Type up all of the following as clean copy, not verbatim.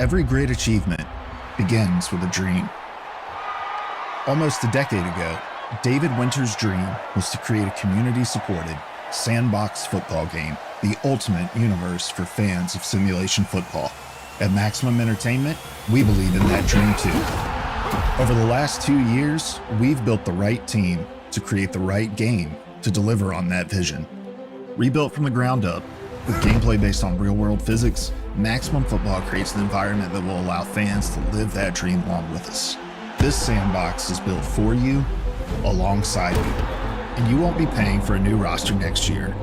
Every great achievement begins with a dream. Almost a decade ago, David Winter's dream was to create a community-supported, sandbox football game, the ultimate universe for fans of simulation football. At Maximum Entertainment, we believe in that dream too. Over the last 2 years, we've built the right team to create the right game to deliver on that vision. Rebuilt from the ground up, with gameplay based on real-world physics, Maximum Football creates an environment that will allow fans to live that dream along with us. This sandbox is built for you, alongside you, and you won't be paying for a new roster next year.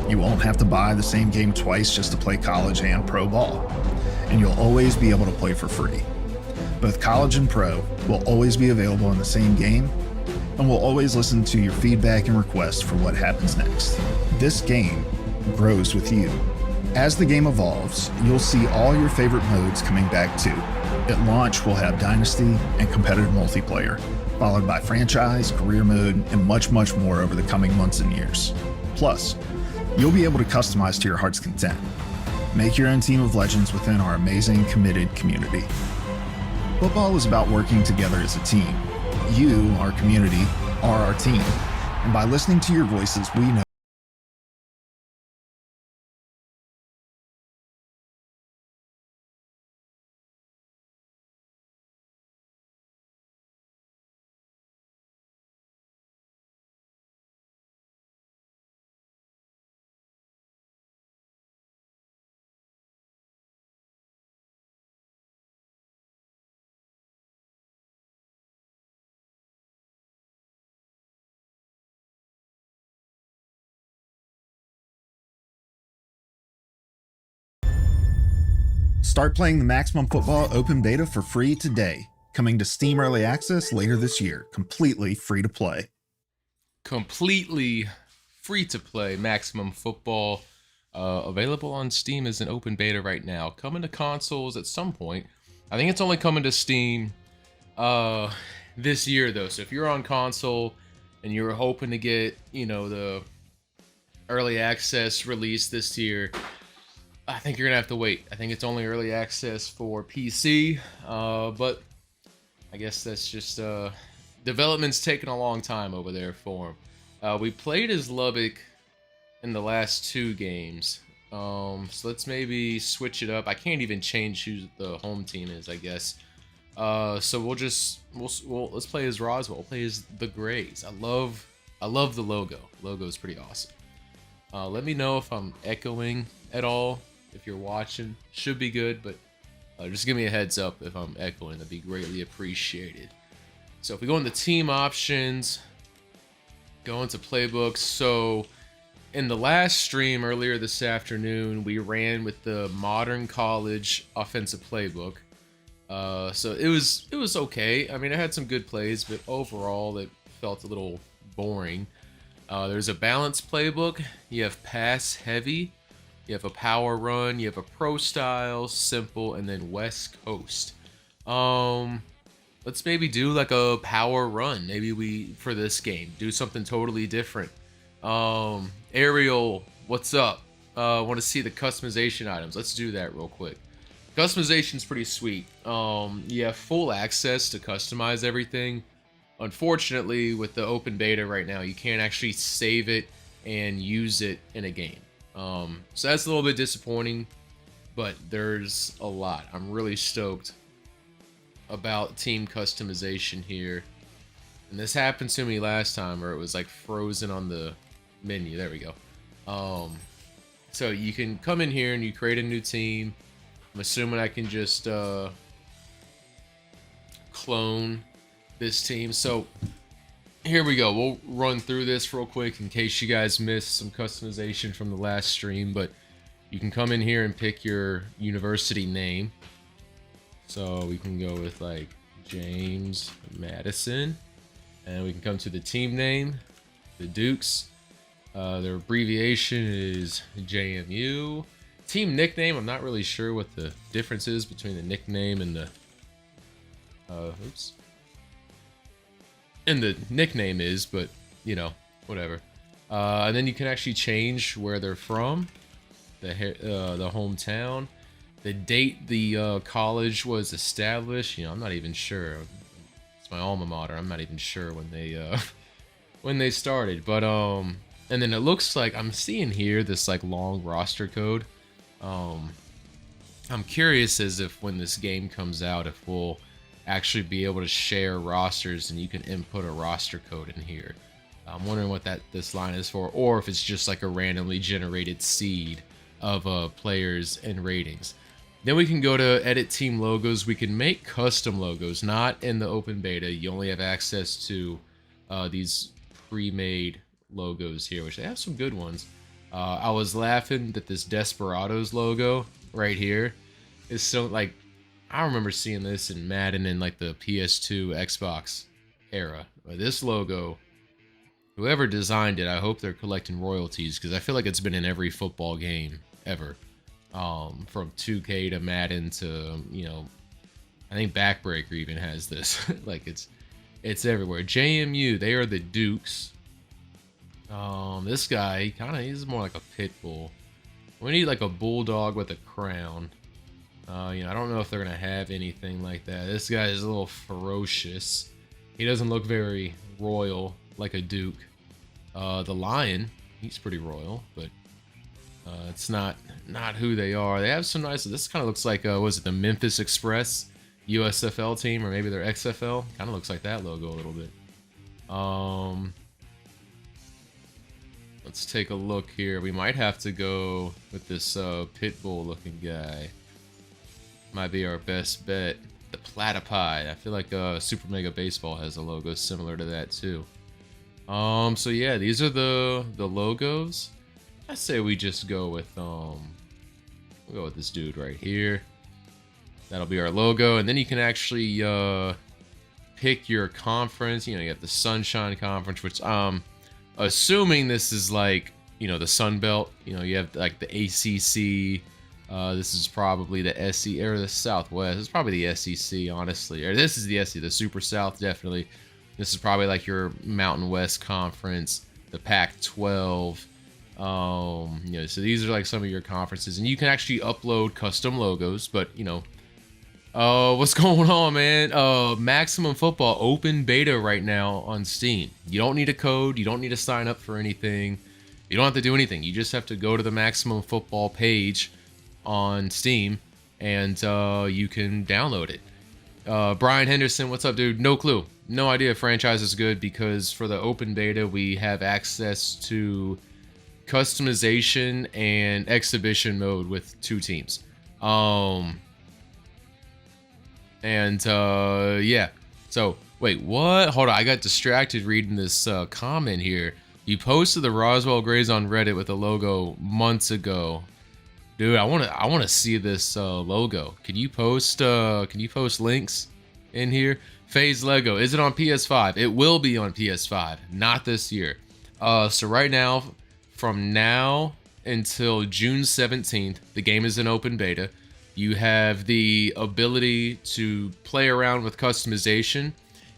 You won't have to buy the same game twice just to play college and pro ball, and you'll always be able to play for free. Both college and pro will always be available in the same game, and we'll always listen to your feedback and requests for what happens next. This game grows with you. As the game evolves, you'll see all your favorite modes coming back too. At launch, we'll have Dynasty and competitive multiplayer, followed by franchise, career mode, and much more over the coming months and years. Plus, you'll be able to customize to your heart's content. Make your own team of legends within our amazing, committed community. Football is about working together as a team. You, our community, are our team. And by listening to your voices, we know Start playing the Maximum Football Open Beta for free today. Coming to Steam Early Access later this year. Completely free to play. Completely free to play Maximum Football. Available on Steam as an open beta right now. Coming to consoles at some point. I think it's only coming to Steam this year though. So if you're on console and you're hoping to get, the early access release this year, I think you're gonna have to wait. I think it's only early access for PC, but I guess that's just development's taking a long time over there for him. We played as Lubbock in the last 2 games, so let's maybe switch it up. I can't even change who the home team is, I guess. So let's play as Roswell. We'll play as the Grays. I love the logo. Logo is pretty awesome. Let me know if I'm echoing at all. If you're watching, should be good, but just give me a heads up if I'm echoing. That'd be greatly appreciated. So if we go into team options, go into playbooks. So in the last stream earlier this afternoon, we ran with the Modern College offensive playbook. So it was okay. I mean, I had some good plays, but overall it felt a little boring. There's a balanced playbook. You have pass heavy. You have a power run, you have a pro style, simple, and then West Coast. Let's maybe do like a power run. Maybe for this game, do something totally different. Ariel, what's up? Want to see the customization items. Let's do that real quick. Customization's pretty sweet. You have full access to customize everything. Unfortunately, with the open beta right now, you can't actually save it and use it in a game. So that's a little bit disappointing, but there's a lot. I'm really stoked about team customization here. And this happened to me last time where it was like frozen on the menu. There we go. So you can come in here and you create a new team. I'm assuming I can just clone this team. So here we go. We'll run through this real quick in case you guys missed some customization from the last stream, but you can come in here and pick your university name. So we can go with like James Madison, and we can come to the team name, the Dukes. Their abbreviation is JMU. Team nickname, I'm not really sure what the difference is between the nickname and the and the nickname is, but whatever. And then you can actually change where they're from, the hometown. the date the college was established, I'm not even sure. It's my alma mater. I'm not even sure when they when they started. But and then it looks like I'm seeing here this like long roster code. I'm curious as if when this game comes out, if we'll actually be able to share rosters and you can input a roster code in here. I'm wondering what this line is for, or if it's just like a randomly generated seed of players and ratings. Then we can go to edit team logos. We can make custom logos, not in the open beta. You only have access to these pre-made logos here, which they have some good ones. I was laughing that this Desperados logo right here is so like, I remember seeing this in Madden in like the PS2 Xbox era. This logo, whoever designed it, I hope they're collecting royalties, because I feel like it's been in every football game ever. From 2K to Madden to, I think Backbreaker even has this. Like it's everywhere. JMU, they are the Dukes. This guy, he's more like a pit bull. We need like a bulldog with a crown. I don't know if they're gonna have anything like that. This guy is a little ferocious. He doesn't look very royal like a Duke. The Lion, he's pretty royal, but it's not who they are. They have some nice. This kind of looks like was it the Memphis Express USFL team, or maybe their XFL? Kind of looks like that logo a little bit. Let's take a look here. We might have to go with this pit bull looking guy. Might be our best bet. The Platypi. I feel like Super Mega Baseball has a logo similar to that too. So yeah, these are the logos. I say we just go with we'll go with this dude right here. That'll be our logo, and then you can actually pick your conference. You have the Sunshine Conference, which assuming this is like the Sun Belt. You have like the ACC. This is probably the SEC or the Southwest. It's probably the SEC, honestly. Or this is the SEC, the Super South, definitely. This is probably like your Mountain West Conference, the Pac-12. So these are like some of your conferences, and you can actually upload custom logos. But what's going on, man? Maximum Football open beta right now on Steam. You don't need a code. You don't need to sign up for anything. You don't have to do anything. You just have to go to the Maximum Football page on Steam, and you can download it. Brian Henderson, what's up, dude? No clue. No idea if franchise is good, because for the open beta, we have access to customization and exhibition mode with 2 teams. Yeah. So, wait, what? Hold on, I got distracted reading this comment here. You posted the Roswell Grays on Reddit with a logo months ago. Dude, I want to see this logo. Can you post links in here? FaZe Lego, is it on PS5? It will be on PS5, not this year. So right now, from now until June 17th, the game is in open beta. You have the ability to play around with customization,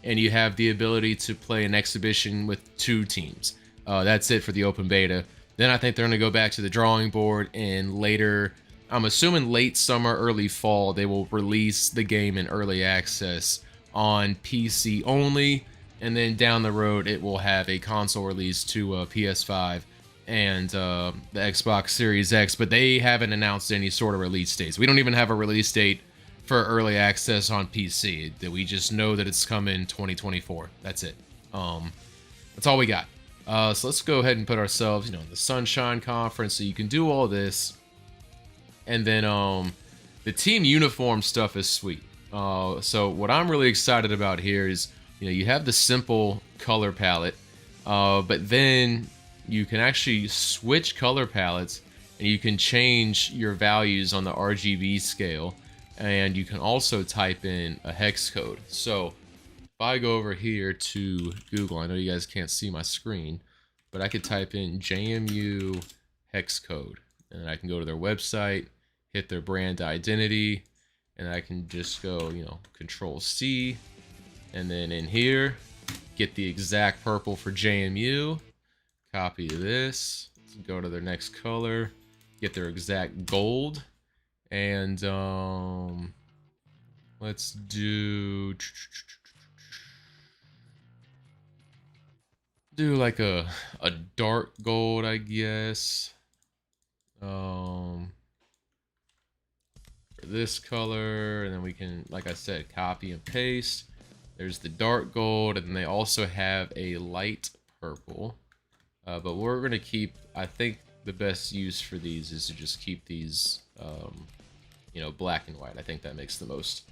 and you have the ability to play an exhibition with 2 teams. That's it for the open beta. Then I think they're going to go back to the drawing board, and later, I'm assuming late summer, early fall, they will release the game in early access on PC only, and then down the road, it will have a console release to PS5 and the Xbox Series X, but they haven't announced any sort of release dates. We don't even have a release date for early access on PC. We just know that it's coming 2024. That's it. That's all we got. So let's go ahead and put ourselves, in the Sunshine Conference, so you can do all this. And then the team uniform stuff is sweet. So what I'm really excited about here is, you have the simple color palette, but then you can actually switch color palettes, and you can change your values on the RGB scale, and you can also type in a hex code. So if I go over here to Google, I know you guys can't see my screen, but I could type in JMU hex code, and I can go to their website, hit their brand identity, and I can just go, Control C, and then in here, get the exact purple for JMU, copy this, go to their next color, get their exact gold, And let's do like a dark gold, I guess. For this color, and then we can, like I said, copy and paste. There's the dark gold, and they also have a light purple. But we're gonna keep, I think the best use for these is to just keep these, you know, black and white. I think that makes the most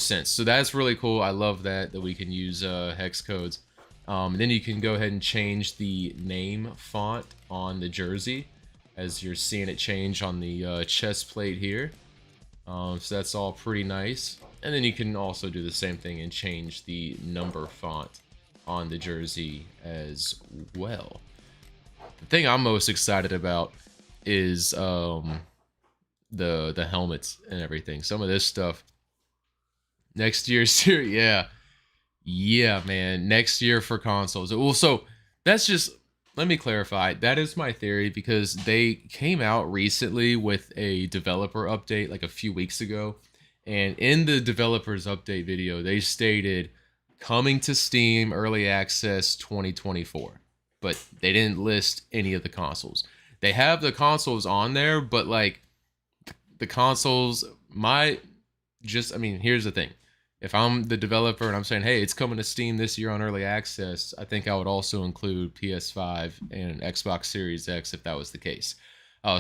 sense. So that's really cool. I love that we can use hex codes. Then you can go ahead and change the name font on the jersey, as you're seeing it change on the chest plate here. So that's all pretty nice. And then you can also do the same thing and change the number font on the jersey as well. The thing I'm most excited about is the helmets and everything. Some of this stuff next year's here, yeah, man. Next year for consoles. Well, so that's just, let me clarify. That is my theory, because they came out recently with a developer update like a few weeks ago. And in the developers update video, they stated coming to Steam early access 2024. But they didn't list any of the consoles. They have the consoles on there, but like the consoles might just, I mean, here's the thing. If I'm the developer and I'm saying, hey, it's coming to Steam this year on early access, I think I would also include PS5 and Xbox Series X if that was the case.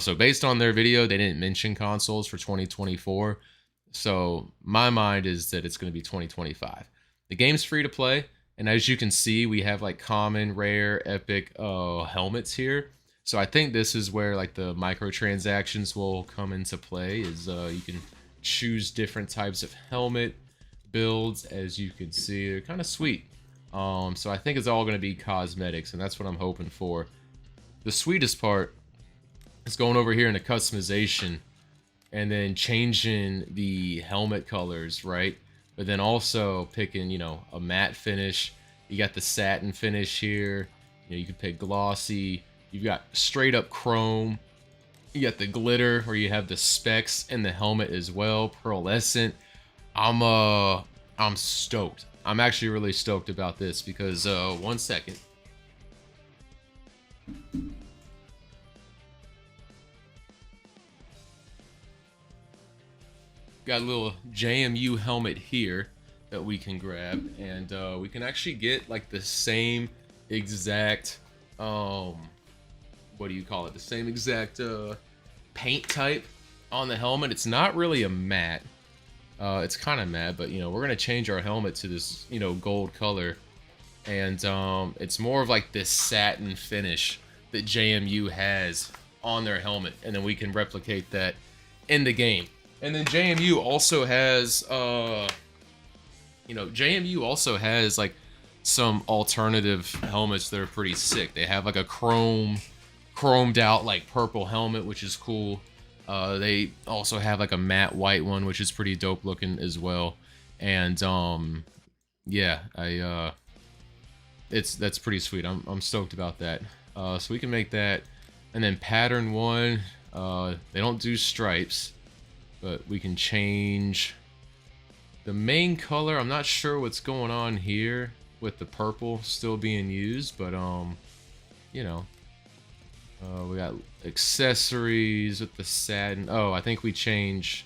So based on their video, they didn't mention consoles for 2024. So my mind is that it's going to be 2025. The game's free to play. And as you can see, we have like common, rare, epic helmets here. So I think this is where like the microtransactions will come into play, is you can choose different types of helmet builds. As you can see, they're kind of sweet. So I think it's all going to be cosmetics, and that's what I'm hoping for. The sweetest part is going over here into customization and then changing the helmet colors, right? But then also picking, you know, a matte finish. You got the satin finish here. You know, you can pick glossy. You've got straight up chrome. You got the glitter, where you have the specs in the helmet as well, pearlescent. I'm stoked. I'm actually really stoked about this, because 1 second. Got a little JMU helmet here that we can grab, and we can actually get like the same exact what do you call it, the same exact paint type on the helmet. It's not really a matte, it's kind of matte, but you know, we're gonna change our helmet to this, you know, gold color, and it's more of like this satin finish that JMU has on their helmet, and then we can replicate that in the game. And then JMU also has, you know, JMU also has like some alternative helmets that are pretty sick. They have like a chromed out like purple helmet, which is cool. They also have like a matte white one, which is pretty dope looking as well. And yeah, that's pretty sweet. I'm stoked about that. So we can make that, and then pattern one. They don't do stripes, but we can change the main color. I'm not sure what's going on here with the purple still being used, but you know, we got accessories with the satin. Oh, I think we change.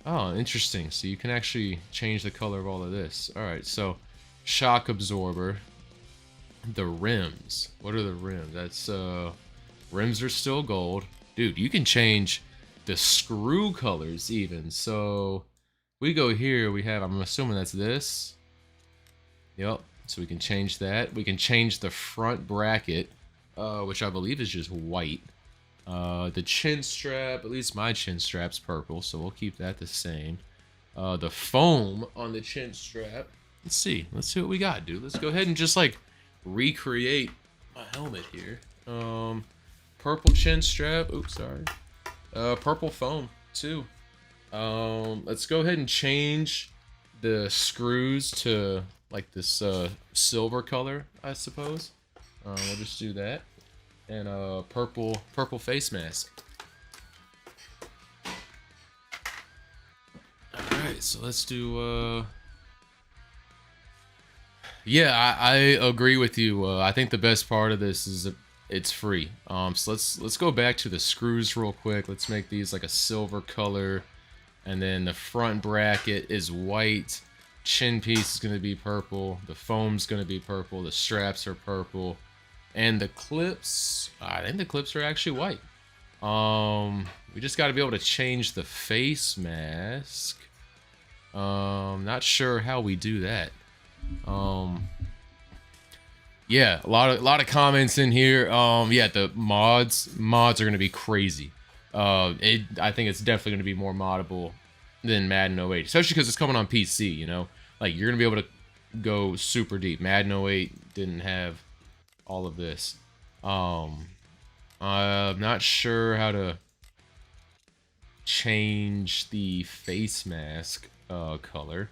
Oh, interesting. So you can actually change the color of all of this. All right, so shock absorber. The rims. What are the rims? That's rims are still gold. Dude, you can change the screw colors even. So we go here, we have, I'm assuming that's this. Yep. So we can change that. We can change the front bracket, which I believe is just white. The chin strap, at least my chin strap's purple, so we'll keep that the same. The foam on the chin strap. Let's see what we got, dude. Let's go ahead and just like recreate my helmet here. Purple chin strap. Oops, sorry. Purple foam too. Let's go ahead and change the screws to like this silver color, I suppose. We'll just do that. And purple face mask. right, so let's do yeah, I agree with you. I think the best part of this is that it's free. So let's go back to the screws real quick. Let's make these like a silver color, and then the front bracket is white. Chin piece is gonna be purple. The foam's gonna be purple. The straps are purple, and the clips. I think the clips are actually white. We just got to be able to change the face mask. Not sure how we do that. Yeah, a lot of comments in here. Yeah, the mods are gonna be crazy. I think it's definitely gonna be more moddable than Madden 08, especially because it's coming on PC. You know, like you're gonna be able to go super deep. Madden 08 didn't have all of this. I'm not sure how to change the face mask color,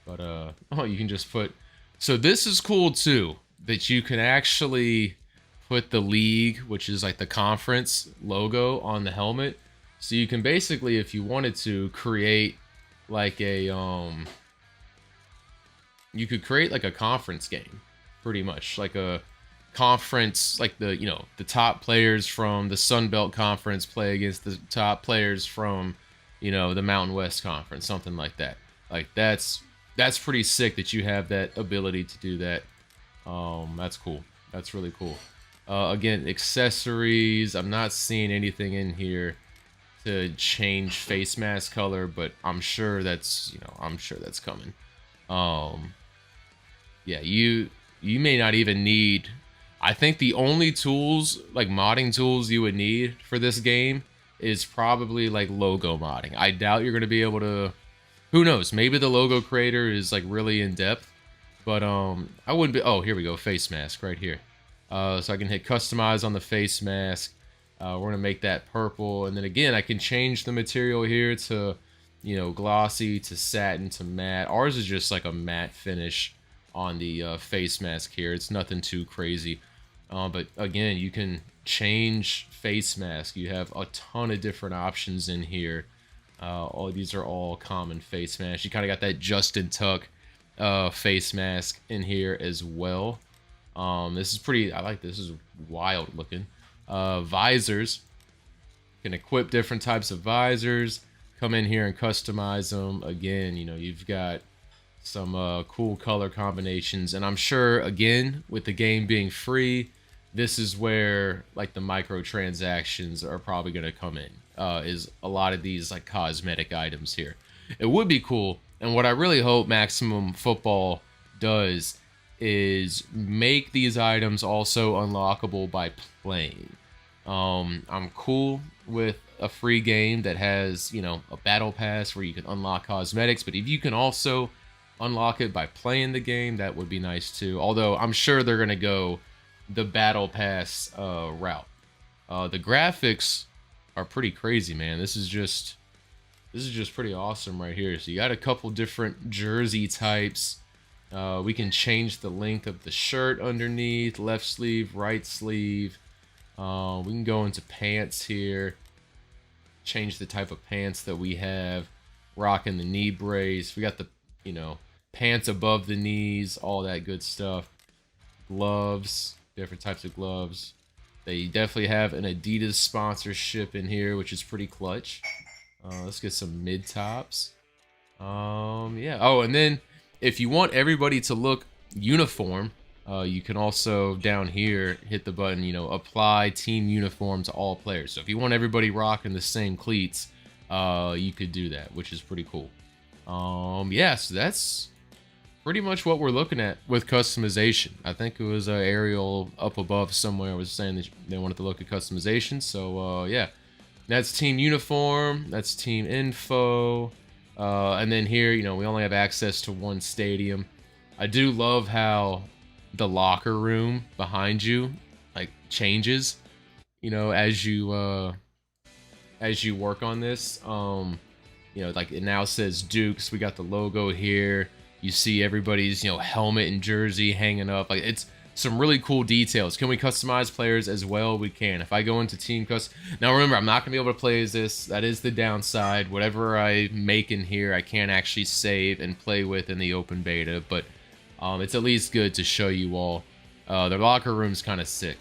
but oh, you can just put. So this is cool too, that you can actually put the league, which is like the conference logo, on the helmet. So you can basically, if you wanted to, create like a you could create like a conference game, pretty much like a conference, like the, you know, the top players from the Sun Belt Conference play against the top players from, you know, the Mountain West Conference, something like that. Like that's pretty sick that you have that ability to do that. That's cool. That's really cool. Again, accessories. I'm not seeing anything in here to change face mask color, but I'm sure that's, you know, I'm sure that's coming. Yeah, you may not even need. I think the only tools, like modding tools, you would need for this game is probably like logo modding. I doubt you're going to be able to. Who knows? Maybe the logo creator is like really in depth, but I wouldn't be. Oh, here we go, face mask right here. So I can hit customize on the face mask. We're gonna make that purple, and then again I can change the material here to, you know, glossy to satin to matte. Ours is just like a matte finish on the face mask here. It's nothing too crazy. But again, you can change face mask. You have a ton of different options in here. All these are all common face masks. You kind of got that Justin Tuck face mask in here as well. This is pretty. I like this. This is wild looking. Visors. You can equip different types of visors. Come in here and customize them. Again, you know, you've got some cool color combinations, and I'm sure, again, with the game being free, this is where like the microtransactions are probably going to come in. Is a lot of these like cosmetic items here. It would be cool, and what I really hope Maximum Football does is make these items also unlockable by playing. I'm cool with a free game that has, you know, a battle pass where you can unlock cosmetics, but if you can also unlock it by playing the game, that would be nice too. Although I'm sure they're gonna go the battle pass route. The graphics are pretty crazy, man. This is just pretty awesome right here. So you got a couple different jersey types. We can change the length of the shirt underneath, left sleeve, right sleeve. We can go into pants here, change the type of pants that we have, rocking the knee brace. We got the, you know, pants above the knees, all that good stuff. Gloves, different types of gloves. They definitely have an Adidas sponsorship in here, which is pretty clutch. Let's get some mid tops. Yeah. Oh, and then if you want everybody to look uniform, you can also down here hit the button, you know, apply team uniform to all players. So if you want everybody rocking the same cleats, you could do that, which is pretty cool. Yeah, so that's pretty much what we're looking at with customization. I think it was Ariel up above somewhere was saying that they wanted to look at customization. So yeah, that's team uniform, that's team info, and then here, you know, we only have access to one stadium. I do love how the locker room behind you like changes, you know, as you work on this. You know, like it now says Dukes. We got the logo here. You see everybody's, you know, helmet and jersey hanging up. Like some really cool details. Can we customize players as well? We can. If I go into team custom, now remember, I'm not gonna be able to play as this. That is the downside. Whatever I make in here, I can't actually save and play with in the open beta, but it's at least good to show you all. Their locker room's kind of sick.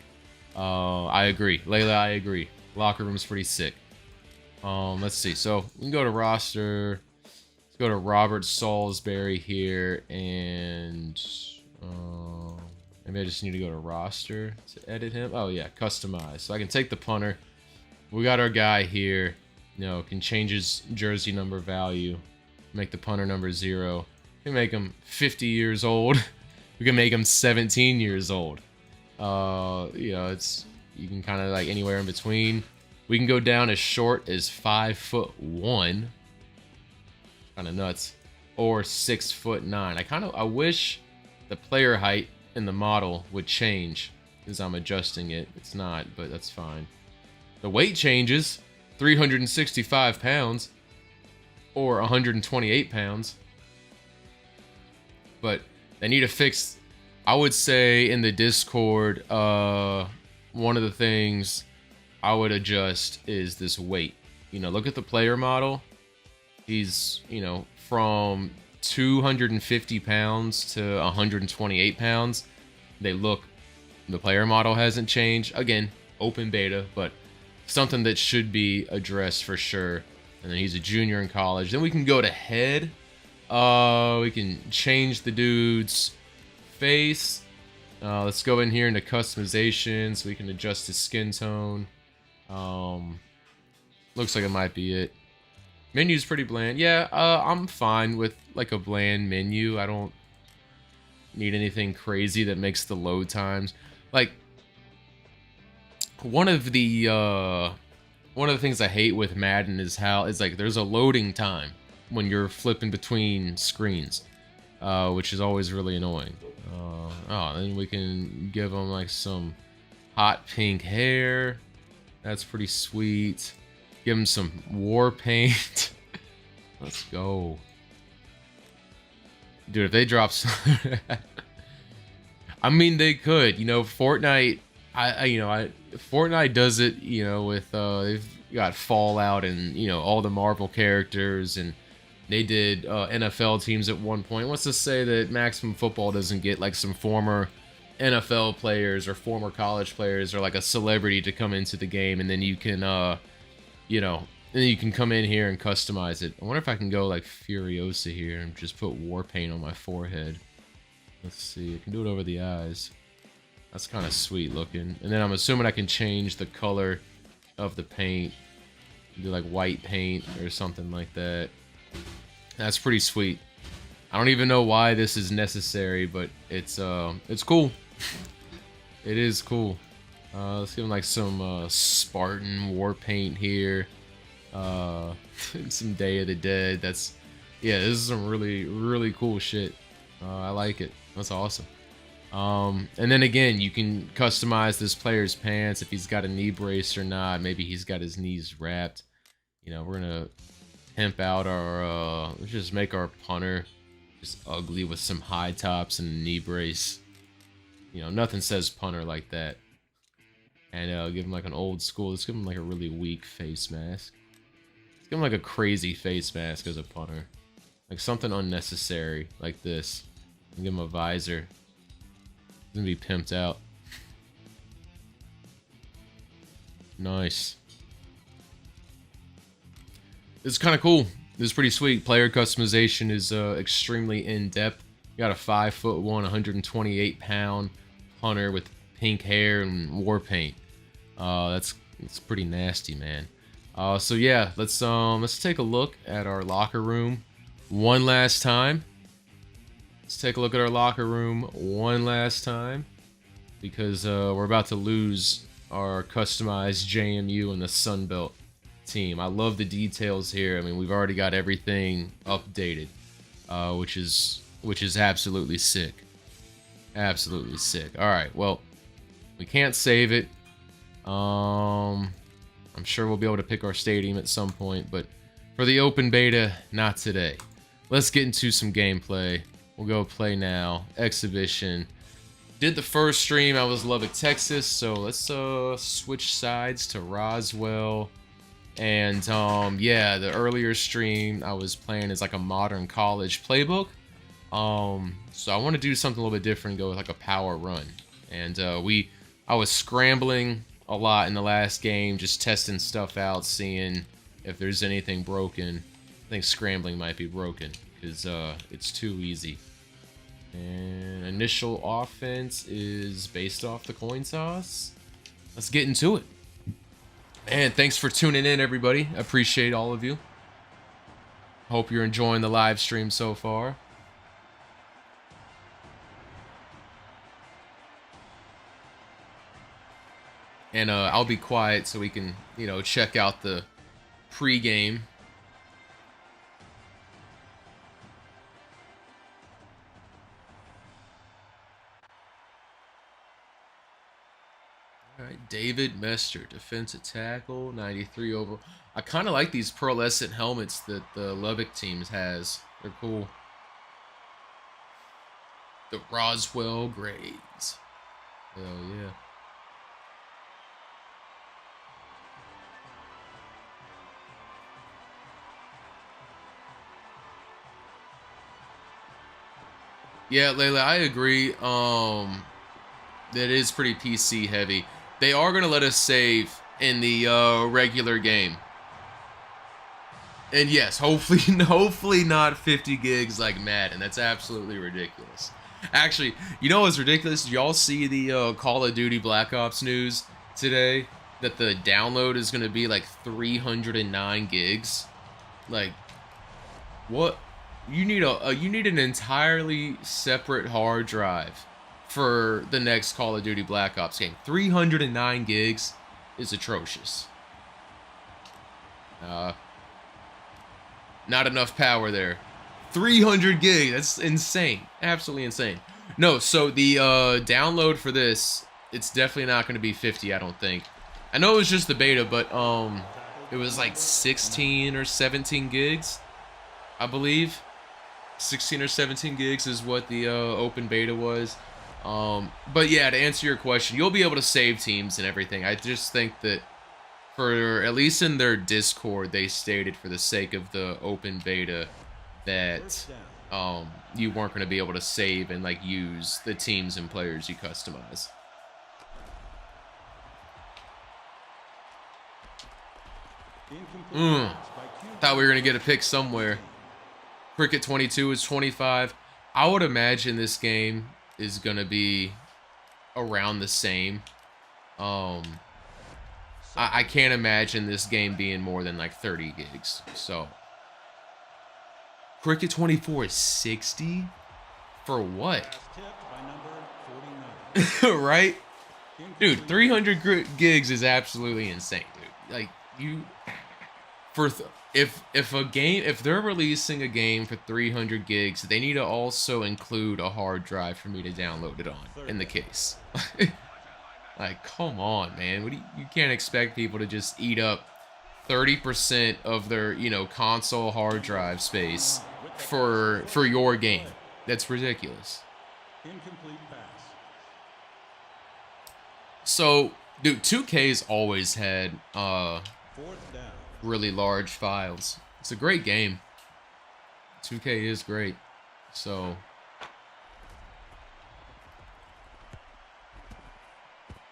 I agree, Layla. I agree. Locker room's pretty sick. Let's see. So we can go to roster. Let's go to Robert Salisbury here, and maybe I just need to go to roster to edit him. Oh yeah, customize. So I can take the punter. We got our guy here. You know, can change his jersey number value. Make the punter number 0. We can make him 50 years old. We can make him 17 years old. You know, you can kind of like anywhere in between. We can go down as short as 5'1". Kind of nuts. Or 6'9". I wish the player height in the model would change because I'm adjusting it. It's not, but that's fine. The weight changes, 365 pounds or 128 pounds. But they need to fix, I would say in the Discord, one of the things I would adjust is this weight. You know, look at the player model. He's, you know, from 250 pounds to 128 pounds. The player model hasn't changed. Again, open beta, but something that should be addressed for sure. And then he's a junior in college. Then we can go to head. We can change the dude's face. Let's go in here into customization so we can adjust his skin tone. Looks like it might be it. Menu's pretty bland. Yeah, I'm fine with like a bland menu. I don't need anything crazy that makes the load times. Like one of the things I hate with Madden is how it's like there's a loading time when you're flipping between screens, which is always really annoying. Then we can give him like some hot pink hair. That's pretty sweet. Give him some war paint. Let's go. Dude, if they drop some... I mean, they could. You know, Fortnite... Fortnite does it, you know, with... they've got Fallout and, you know, all the Marvel characters, and they did NFL teams at one point. What's to say that Maximum Football doesn't get, like, some former NFL players or former college players or, like, a celebrity to come into the game, and then you can, you know... And then you can come in here and customize it. I wonder if I can go like Furiosa here and just put war paint on my forehead. Let's see. I can do it over the eyes. That's kind of sweet looking. And then I'm assuming I can change the color of the paint. Do like white paint or something like that. That's pretty sweet. I don't even know why this is necessary, but it's cool. It is cool. Let's give him like some Spartan war paint here. Some Day of the Dead. This is some really cool shit. I like it. That's awesome. And then again, you can customize this player's pants if he's got a knee brace or not. Maybe he's got his knees wrapped. You know, we're gonna pimp out our let's just make our punter just ugly with some high tops and a knee brace. You know, nothing says punter like that. And give him like an old school. Let's give him like a really weak face mask. Give him like a crazy face mask as a punter. Like something unnecessary like this. And give him a visor. He's gonna be pimped out. Nice. This is kind of cool. This is pretty sweet. Player customization is extremely in-depth. You got a 5'1", 128 pound punter with pink hair and war paint. It's pretty nasty, man. So yeah, let's take a look at our locker room one last time. Let's take a look at our locker room one last time because we're about to lose our customized JMU and the Sunbelt team. I love the details here. I mean, we've already got everything updated, which is absolutely sick. Absolutely sick. All right, well, we can't save it. I'm sure we'll be able to pick our stadium at some point, but for the open beta, not today. Let's get into some gameplay. We'll go play now. Exhibition. Did the first stream, I was Lubbock, Texas, so let's switch sides to Roswell. And yeah, the earlier stream I was playing is like a modern college playbook. So I want to do something a little bit different, go with like a power run. And I was scrambling a lot in the last game, just testing stuff out, seeing if there's anything broken. I think scrambling might be broken because it's too easy. And initial offense is based off the coin toss. Let's get into it. And thanks for tuning in, everybody. I appreciate all of you. Hope you're enjoying the live stream so far. And I'll be quiet so we can, you know, check out the pregame. All right, David Mester, defensive tackle, 93 over. I kind of like these pearlescent helmets that the Lubbock teams has. They're cool. The Roswell grades. Hell yeah. Yeah, Layla, I agree. That is pretty PC heavy. They are going to let us save in the regular game. And yes, hopefully not 50 gigs like Madden. That's absolutely ridiculous. Actually, you know what's ridiculous? Did y'all see the Call of Duty Black Ops news today? That the download is going to be like 309 gigs? Like, what? You need an entirely separate hard drive for the next Call of Duty Black Ops game. 309 gigs is atrocious. Not enough power there. 300 gigs, that's insane. Absolutely insane. No, so the download for this, it's definitely not going to be 50, I don't think. I know it was just the beta, but it was like 16 or 17 gigs, I believe. 16 or 17 gigs is what the open beta was. But yeah, to answer your question, you'll be able to save teams and everything. I just think that for, at least in their Discord, they stated for the sake of the open beta that you weren't going to be able to save and like use the teams and players you customize. Thought we were going to get a pick somewhere. Cricket 22 is 25. I would imagine this game is going to be around the same. I can't imagine this game being more than like 30 gigs. So, Cricket 24 is 60? For what? Right? Dude, 300 gigs is absolutely insane, dude. Like, if they're releasing a game for 300 gigs, they need to also include a hard drive for me to download it on in the case. Like, come on, man. You can't expect people to just eat up 30% of their, you know, console hard drive space for your game. That's ridiculous. Incomplete pass. So, dude, 2K's always had really large files. It's a great game. 2K is great. So,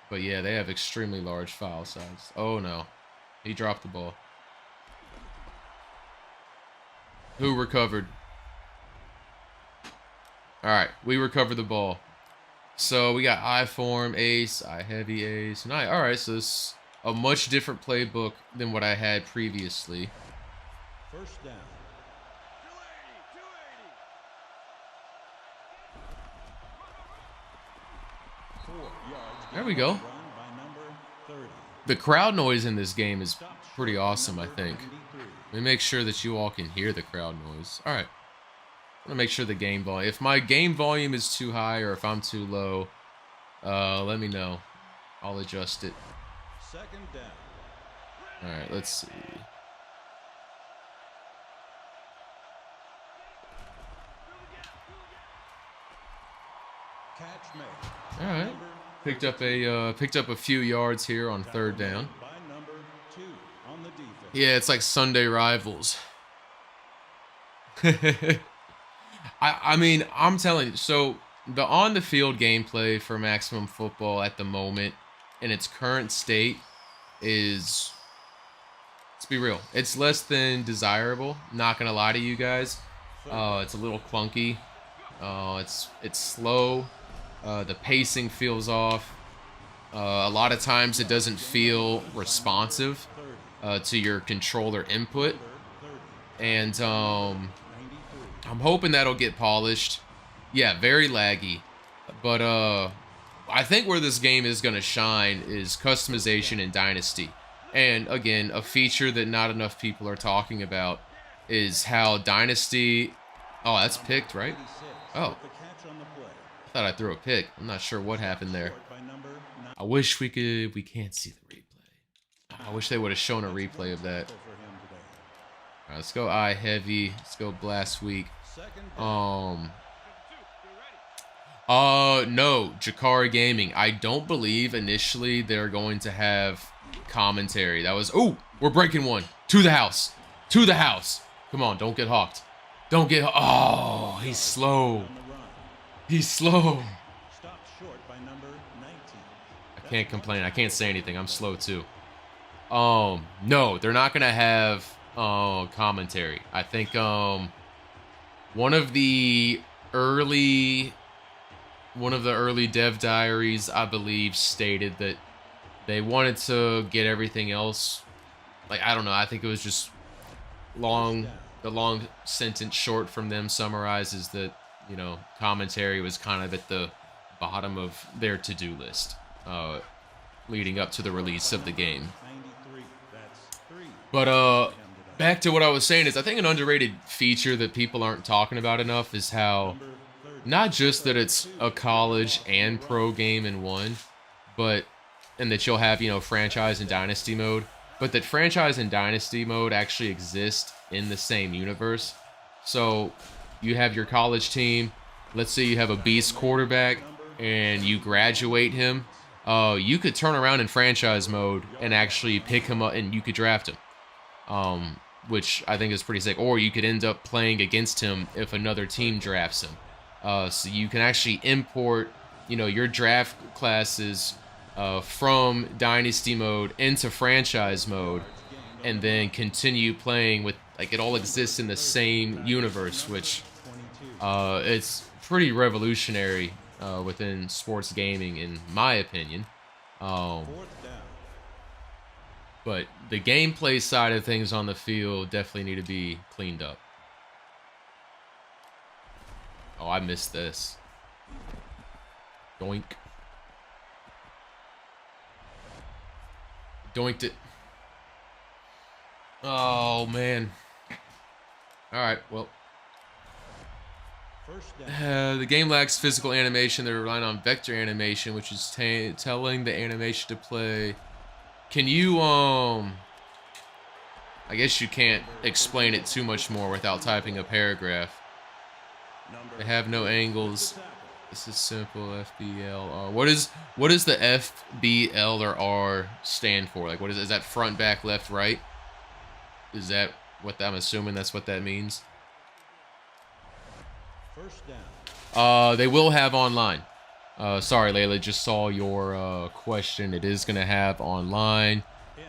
but yeah, they have extremely large file size. Oh no, he dropped the ball. Who recovered? All right, we recovered the ball. So we got I form, ace, I heavy, ace, and I. All right, so it's a much different playbook than what I had previously. First down. There we go. The crowd noise in this game is pretty awesome, I think. Let me make sure that you all can hear the crowd noise. All right. I'm going to make sure the game volume. If my game volume is too high or if I'm too low, let me know. I'll adjust it. Second down. All right, let's see. All right. Picked up a few yards here on third down. Yeah, it's like Sunday rivals. I mean, I'm telling you, so the on the field gameplay for Maximum Football at the moment in its current state is, let's be real, it's less than desirable. Not gonna lie to you guys. It's a little clunky. It's slow. The pacing feels off. A lot of times it doesn't feel responsive to your controller input. And I'm hoping that'll get polished. Yeah, very laggy. But I think where this game is going to shine is customization in Dynasty. And again, a feature that not enough people are talking about is how Dynasty... Oh, that's picked, right? Oh. I thought I threw a pick. I'm not sure what happened there. I wish we could... We can't see the replay. I wish they would have shown a replay of that. All right, let's go eye heavy. Let's go blast week. No, Jakari Gaming. I don't believe initially they're going to have commentary. That was... Oh, we're breaking one. To the house. To the house. Come on, don't get hawked. Don't get... Oh, he's slow. He's slow. I can't complain. I can't say anything. I'm slow too. No, they're not gonna have commentary. I think one of the early dev diaries, I believe, stated that they wanted to get everything else, like, I don't know, I think it was just long. The long sentence short from them summarizes that, you know, commentary was kind of at the bottom of their to-do list leading up to the release of the game. But back to what I was saying is, I think an underrated feature that people aren't talking about enough is how not just that it's a college and pro game in one, but and that you'll have, you know, franchise and dynasty mode, but that franchise and dynasty mode actually exist in the same universe. So you have your college team. Let's say you have a beast quarterback and you graduate him. You could turn around in franchise mode and actually pick him up and you could draft him, which I think is pretty sick. Or you could end up playing against him if another team drafts him. So you can actually import, you know, your draft classes from dynasty mode into franchise mode and then continue playing with, like, it all exists in the same universe, which it's pretty revolutionary within sports gaming, in my opinion. But the gameplay side of things on the field definitely need to be cleaned up. Oh, I missed this. Doink. Doinked it. Oh, man. Alright, well. The game lacks physical animation. They're relying on vector animation, which is telling the animation to play. Can you, I guess you can't explain it too much more without typing a paragraph. They have no angles. This is simple. FBL. What is the FBL or R stand for? Like, what is that? Front, back, left, right? Is that what I'm assuming that's what that means? First down. They will have online. Sorry, Layla, just saw your question. It is gonna have online.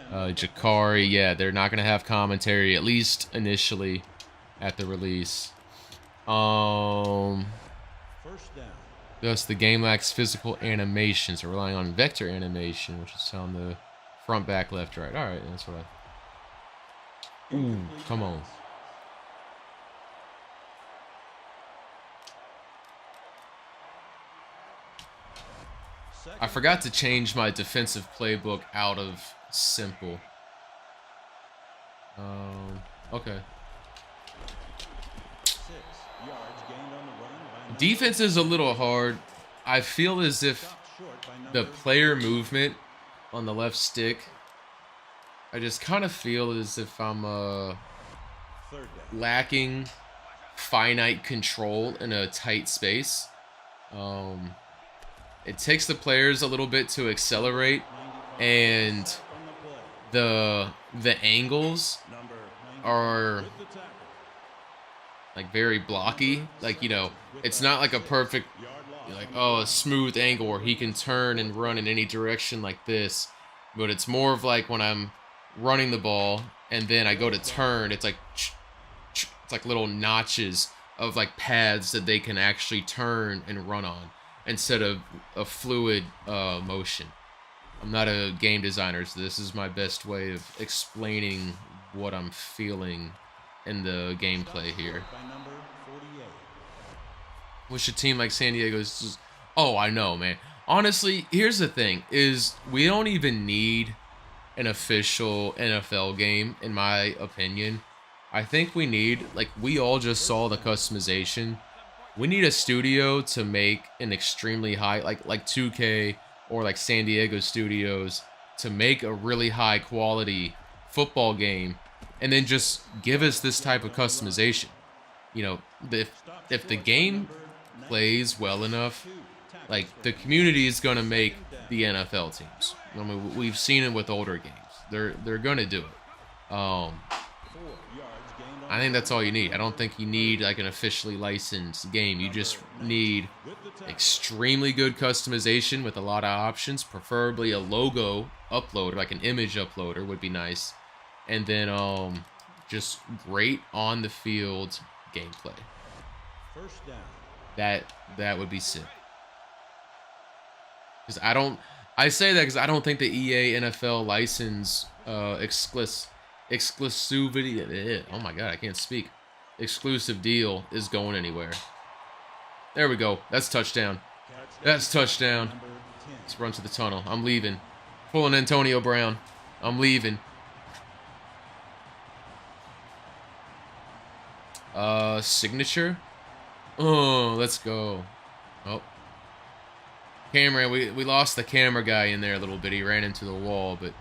Jakari, yeah, they're not gonna have commentary, at least initially at the release. First down. Thus, the game lacks physical animations. They're relying on vector animation, which is on the front, back, left, right. All right, that's what I... Ooh, come on. I forgot to change my defensive playbook out of simple. Okay. Defense is a little hard. I feel as if the player movement on the left stick, I just kind of feel as if I'm lacking finite control in a tight space. It takes the players a little bit to accelerate, and the angles are like very blocky. Like, you know, it's not like a perfect, like, oh, a smooth angle where he can turn and run in any direction like this. But it's more of like when I'm running the ball and then I go to turn, it's like little notches of like pads that they can actually turn and run on instead of a fluid motion. I'm not a game designer, so this is my best way of explaining what I'm feeling in the gameplay here. Wish a team like San Diego's just, oh, I know, man. Honestly, here's the thing, is we don't even need an official NFL game, in my opinion. I think we need, like, we all just saw the customization. We need a studio to make an extremely high, like 2K or like San Diego Studios, to make a really high quality football game, and then just give us this type of customization. You know, if the game plays well enough, like, the community is gonna make the NFL teams. I mean, we've seen it with older games. They're gonna do it. I think that's all you need. I don't think you need like an officially licensed game. You just need extremely good customization with a lot of options, preferably a logo uploader, like an image uploader would be nice. And then just great on the field gameplay. That would be sick. Because I say that because I don't think the EA NFL license exclusivity, oh my god, I can't speak, exclusive deal is going anywhere. There we go. That's touchdown. That's touchdown. Let's run to the tunnel. I'm leaving. Pulling Antonio Brown. I'm leaving. Signature. Oh, let's go. Oh, camera. We lost the camera guy in there a little bit. He ran into the wall, but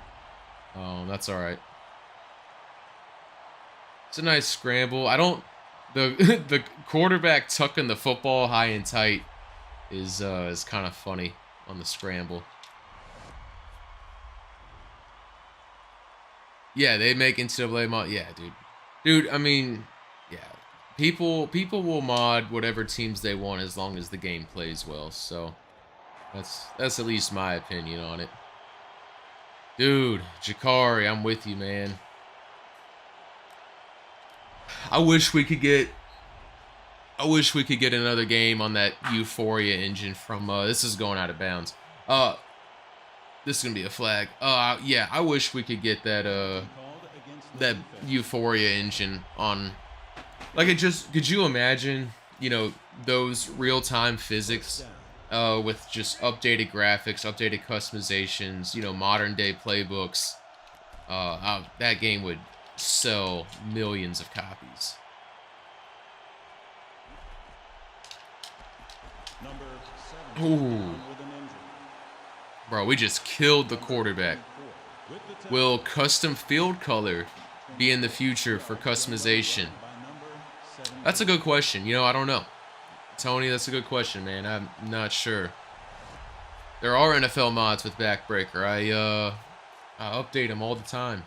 that's all right. It's a nice scramble. I don't. The quarterback tucking the football high and tight is kind of funny on the scramble. Yeah, they make NCAA mod. Yeah, dude. I mean, yeah. People will mod whatever teams they want as long as the game plays well. So that's at least my opinion on it. Dude, Jakari, I'm with you, man. I wish we could get another game on that Euphoria engine from this is going out of bounds. This is gonna be a flag. Yeah, I wish we could get that that Euphoria engine on. Like, could you imagine, you know, those real-time physics with just updated graphics, updated customizations, you know, modern-day playbooks? That game would sell millions of copies. Ooh. Bro, we just killed the quarterback. Will custom field color be in the future for customization? That's a good question. You know, I don't know. Tony, that's a good question, man. I'm not sure. There are NFL mods with Backbreaker. I update them all the time.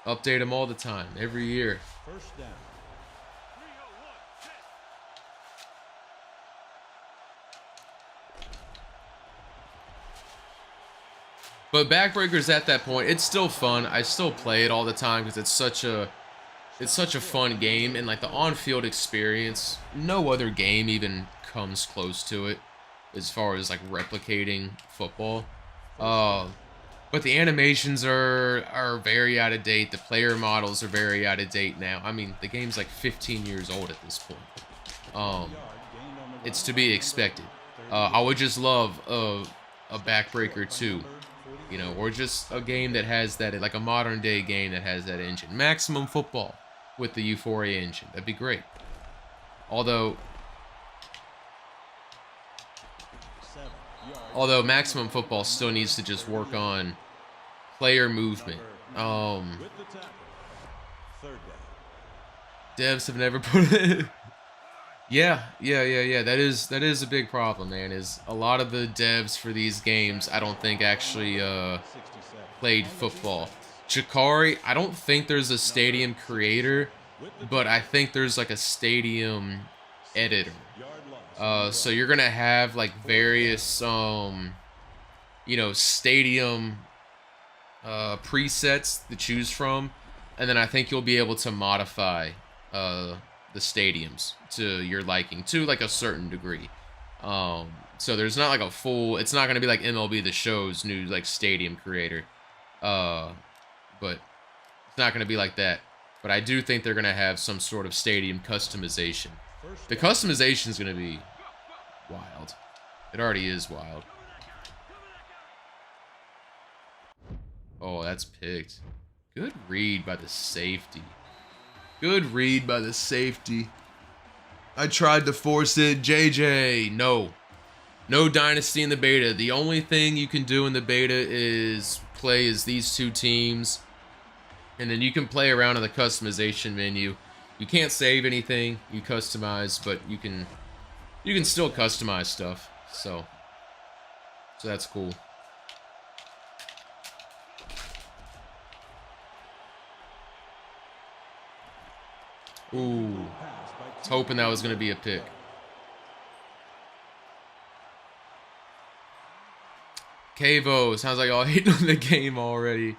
Update them all the time, every year. First down. But Backbreaker's at that point. It's still fun. I still play it all the time because it's such a fun game, and like the on-field experience, no other game even comes close to it as far as like replicating football. But the animations are very out of date. The player models are very out of date now. I mean, the game's like 15 years old at this point. It's to be expected. I would just love a Backbreaker 2. You know, or just a game that has that, like a modern day game that has that engine. Maximum Football with the Euphoria engine. That'd be great. Although Maximum Football still needs to just work on player movement. Devs have never put it. Yeah. That is a big problem, man. Is a lot of the devs for these games, I don't think actually played football. Jakari, I don't think there's a stadium creator, but I think there's like a stadium editor. So you're gonna have like various stadium presets to choose from, and then I think you'll be able to modify the stadiums to your liking to like a certain degree. So there's not like a full. It's not gonna be like MLB The Show's new like stadium creator, but it's not gonna be like that. But I do think they're gonna have some sort of stadium customization. The customization is gonna be wild. It already is wild. Oh, that's picked. Good read by the safety. Good read by the safety. I tried to force it. JJ, no. No Dynasty in the beta. The only thing you can do in the beta is play as these two teams. And then you can play around in the customization menu. You can't save anything. You customize, but you can still customize stuff. So that's cool. Ooh. I was hoping that was going to be a pick. Cavo, sounds like y'all hating on the game already.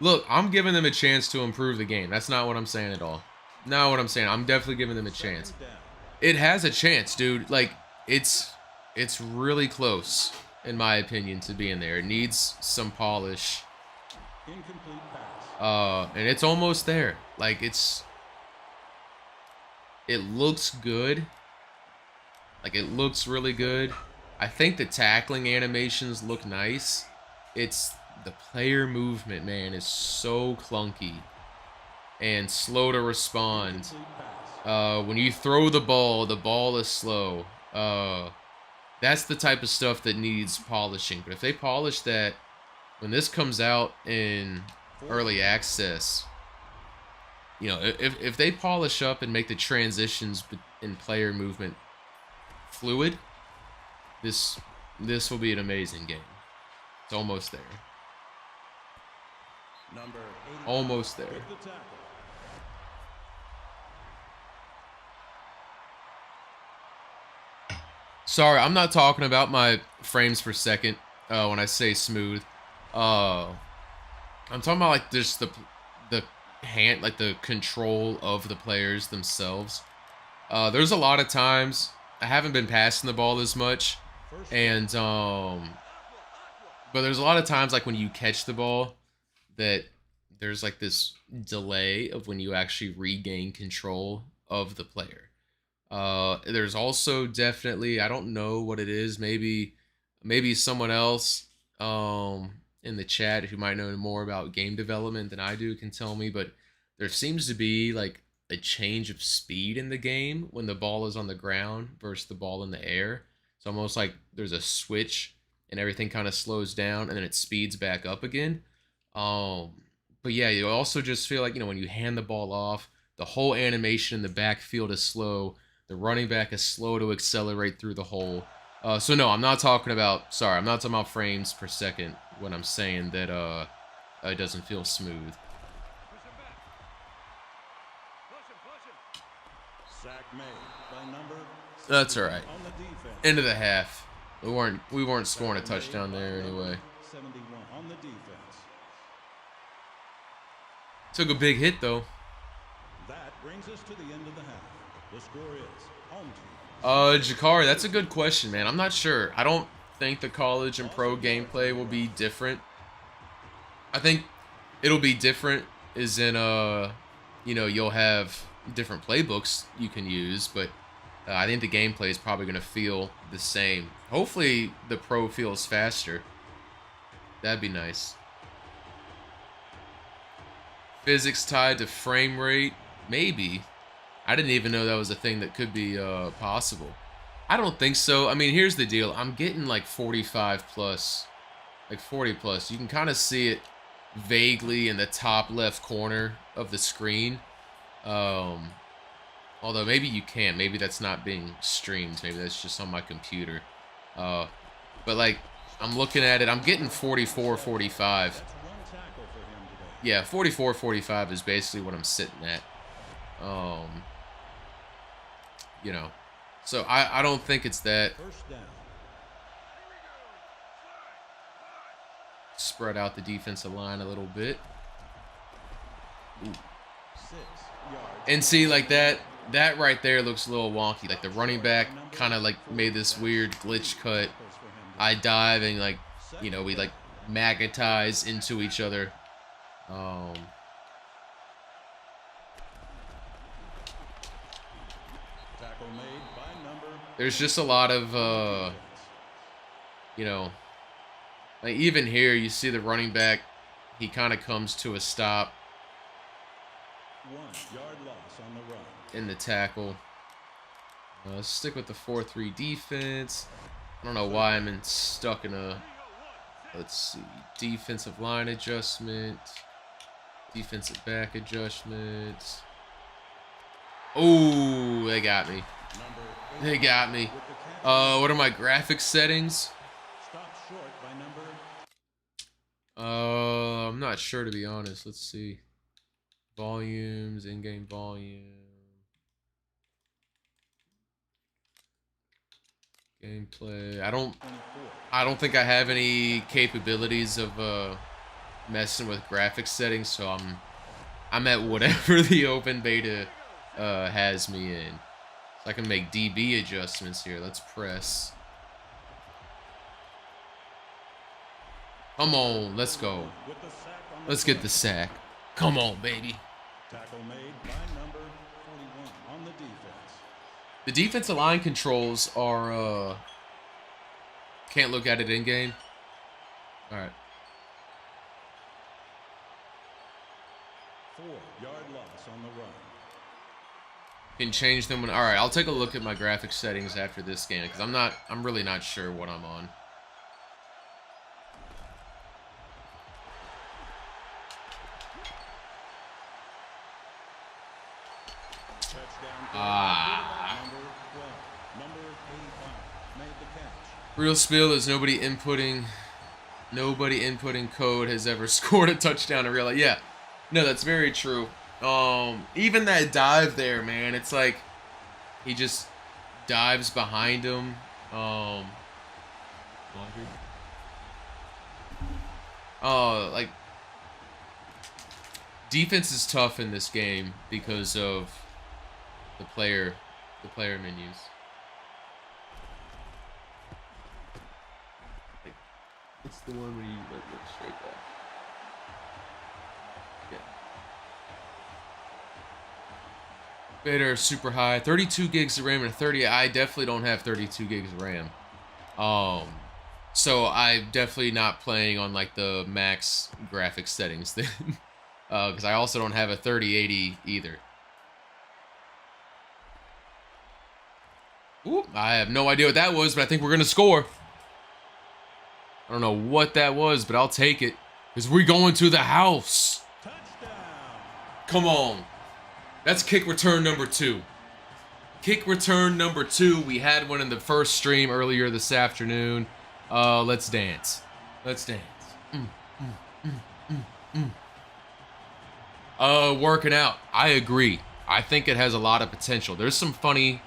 Look, I'm giving them a chance to improve the game. That's not what I'm saying at all. Not what I'm saying. I'm definitely giving them a chance. It has a chance, dude. Like, it's really close, in my opinion, to being there. It needs some polish. And it's almost there. Like, it looks good. Like, it looks really good. I think the tackling animations look nice. It's the player movement, man, is so clunky and slow to respond. When you throw the ball is slow. That's the type of stuff that needs polishing. But if they polish that, when this comes out in early access, you know, if they polish up and make the transitions in player movement fluid, this will be an amazing game. It's almost there. Almost there. Sorry, I'm not talking about my frames per second when I say smooth. I'm talking about like just the hand, like the control of the players themselves. There's a lot of times I haven't been passing the ball as much, and but there's a lot of times like when you catch the ball that there's like this delay of when you actually regain control of the player. There's also definitely, I don't know what it is, maybe someone else in the chat who might know more about game development than I do can tell me, but there seems to be like a change of speed in the game when the ball is on the ground versus the ball in the air. It's almost like there's a switch and everything kind of slows down and then it speeds back up again. But yeah, you also just feel like, you know, when you hand the ball off, the whole animation in the backfield is slow. The running back is slow to accelerate through the hole. So no, I'm not talking about frames per second when I'm saying that it doesn't feel smooth. That's all right. End of the half. We weren't scoring a touchdown there anyway. Took a big hit though. That brings us to the end of the half. The score is home team. Jakari, that's a good question, man. I'm not sure. I don't think the college and pro gameplay will be different. I think it'll be different as in you know, you'll have different playbooks you can use, but I think the gameplay is probably going to feel the same. Hopefully the pro feels faster. That'd be nice. Physics tied to frame rate? Maybe. I didn't even know that was a thing that could be possible. I don't think so. I mean, here's the deal. I'm getting like 45 plus, like 40 plus. You can kind of see it vaguely in the top left corner of the screen. Although maybe you can't. Maybe that's not being streamed. Maybe that's just on my computer. But like, I'm looking at it. I'm getting 44, 45. Yeah, 44, 45 is basically what I'm sitting at. You know. So I don't think it's that. Spread out the defensive line a little bit. Ooh. And see, like that right there looks a little wonky. Like the running back kind of like made this weird glitch cut. I dive and like, you know, we like magnetize into each other. There's just a lot of, you know, like even here you see the running back, he kind of comes to a stop. 1 yard loss on the run. In the tackle. Let's stick with the 4-3 defense. I don't know why I'm stuck in a, let's see, defensive line adjustment, defensive back adjustments. Oh, they got me. They got me. What are my graphics settings? I'm not sure, to be honest. Let's see. Volumes, in-game volume. Gameplay. I don't think I have any capabilities of messing with graphics settings, so I'm at whatever the open beta has me in. So I can make DB adjustments here. Let's press. Come on, let's go. Let's get the sack. Come on, baby. Tackle made by number 41 on the defense. The defensive line controls are can't look at it in game. All right. 4 yard loss on the run. Can change them when. All right, I'll take a look at my graphics settings after this game because I'm really not sure what I'm on. Real spiel is nobody inputting code has ever scored a touchdown in real life. Yeah, no, that's very true. Even that dive there, man, it's like he just dives behind him. Like defense is tough in this game because of the player menus. It's the one where you look straight back. Yeah. Beta super high. 32 gigs of RAM and 30. I definitely don't have 32 gigs of RAM. So I'm definitely not playing on like the max graphics settings then. Because I also don't have a 3080 either. Ooh, I have no idea what that was, but I think we're going to score. I don't know what that was, but I'll take it. Because we're going to the house. Touchdown. Come on. That's kick return number 2. Kick return number 2. We had one in the first stream earlier this afternoon. Let's dance. Let's dance. Working out. I agree. I think it has a lot of potential. There's some funny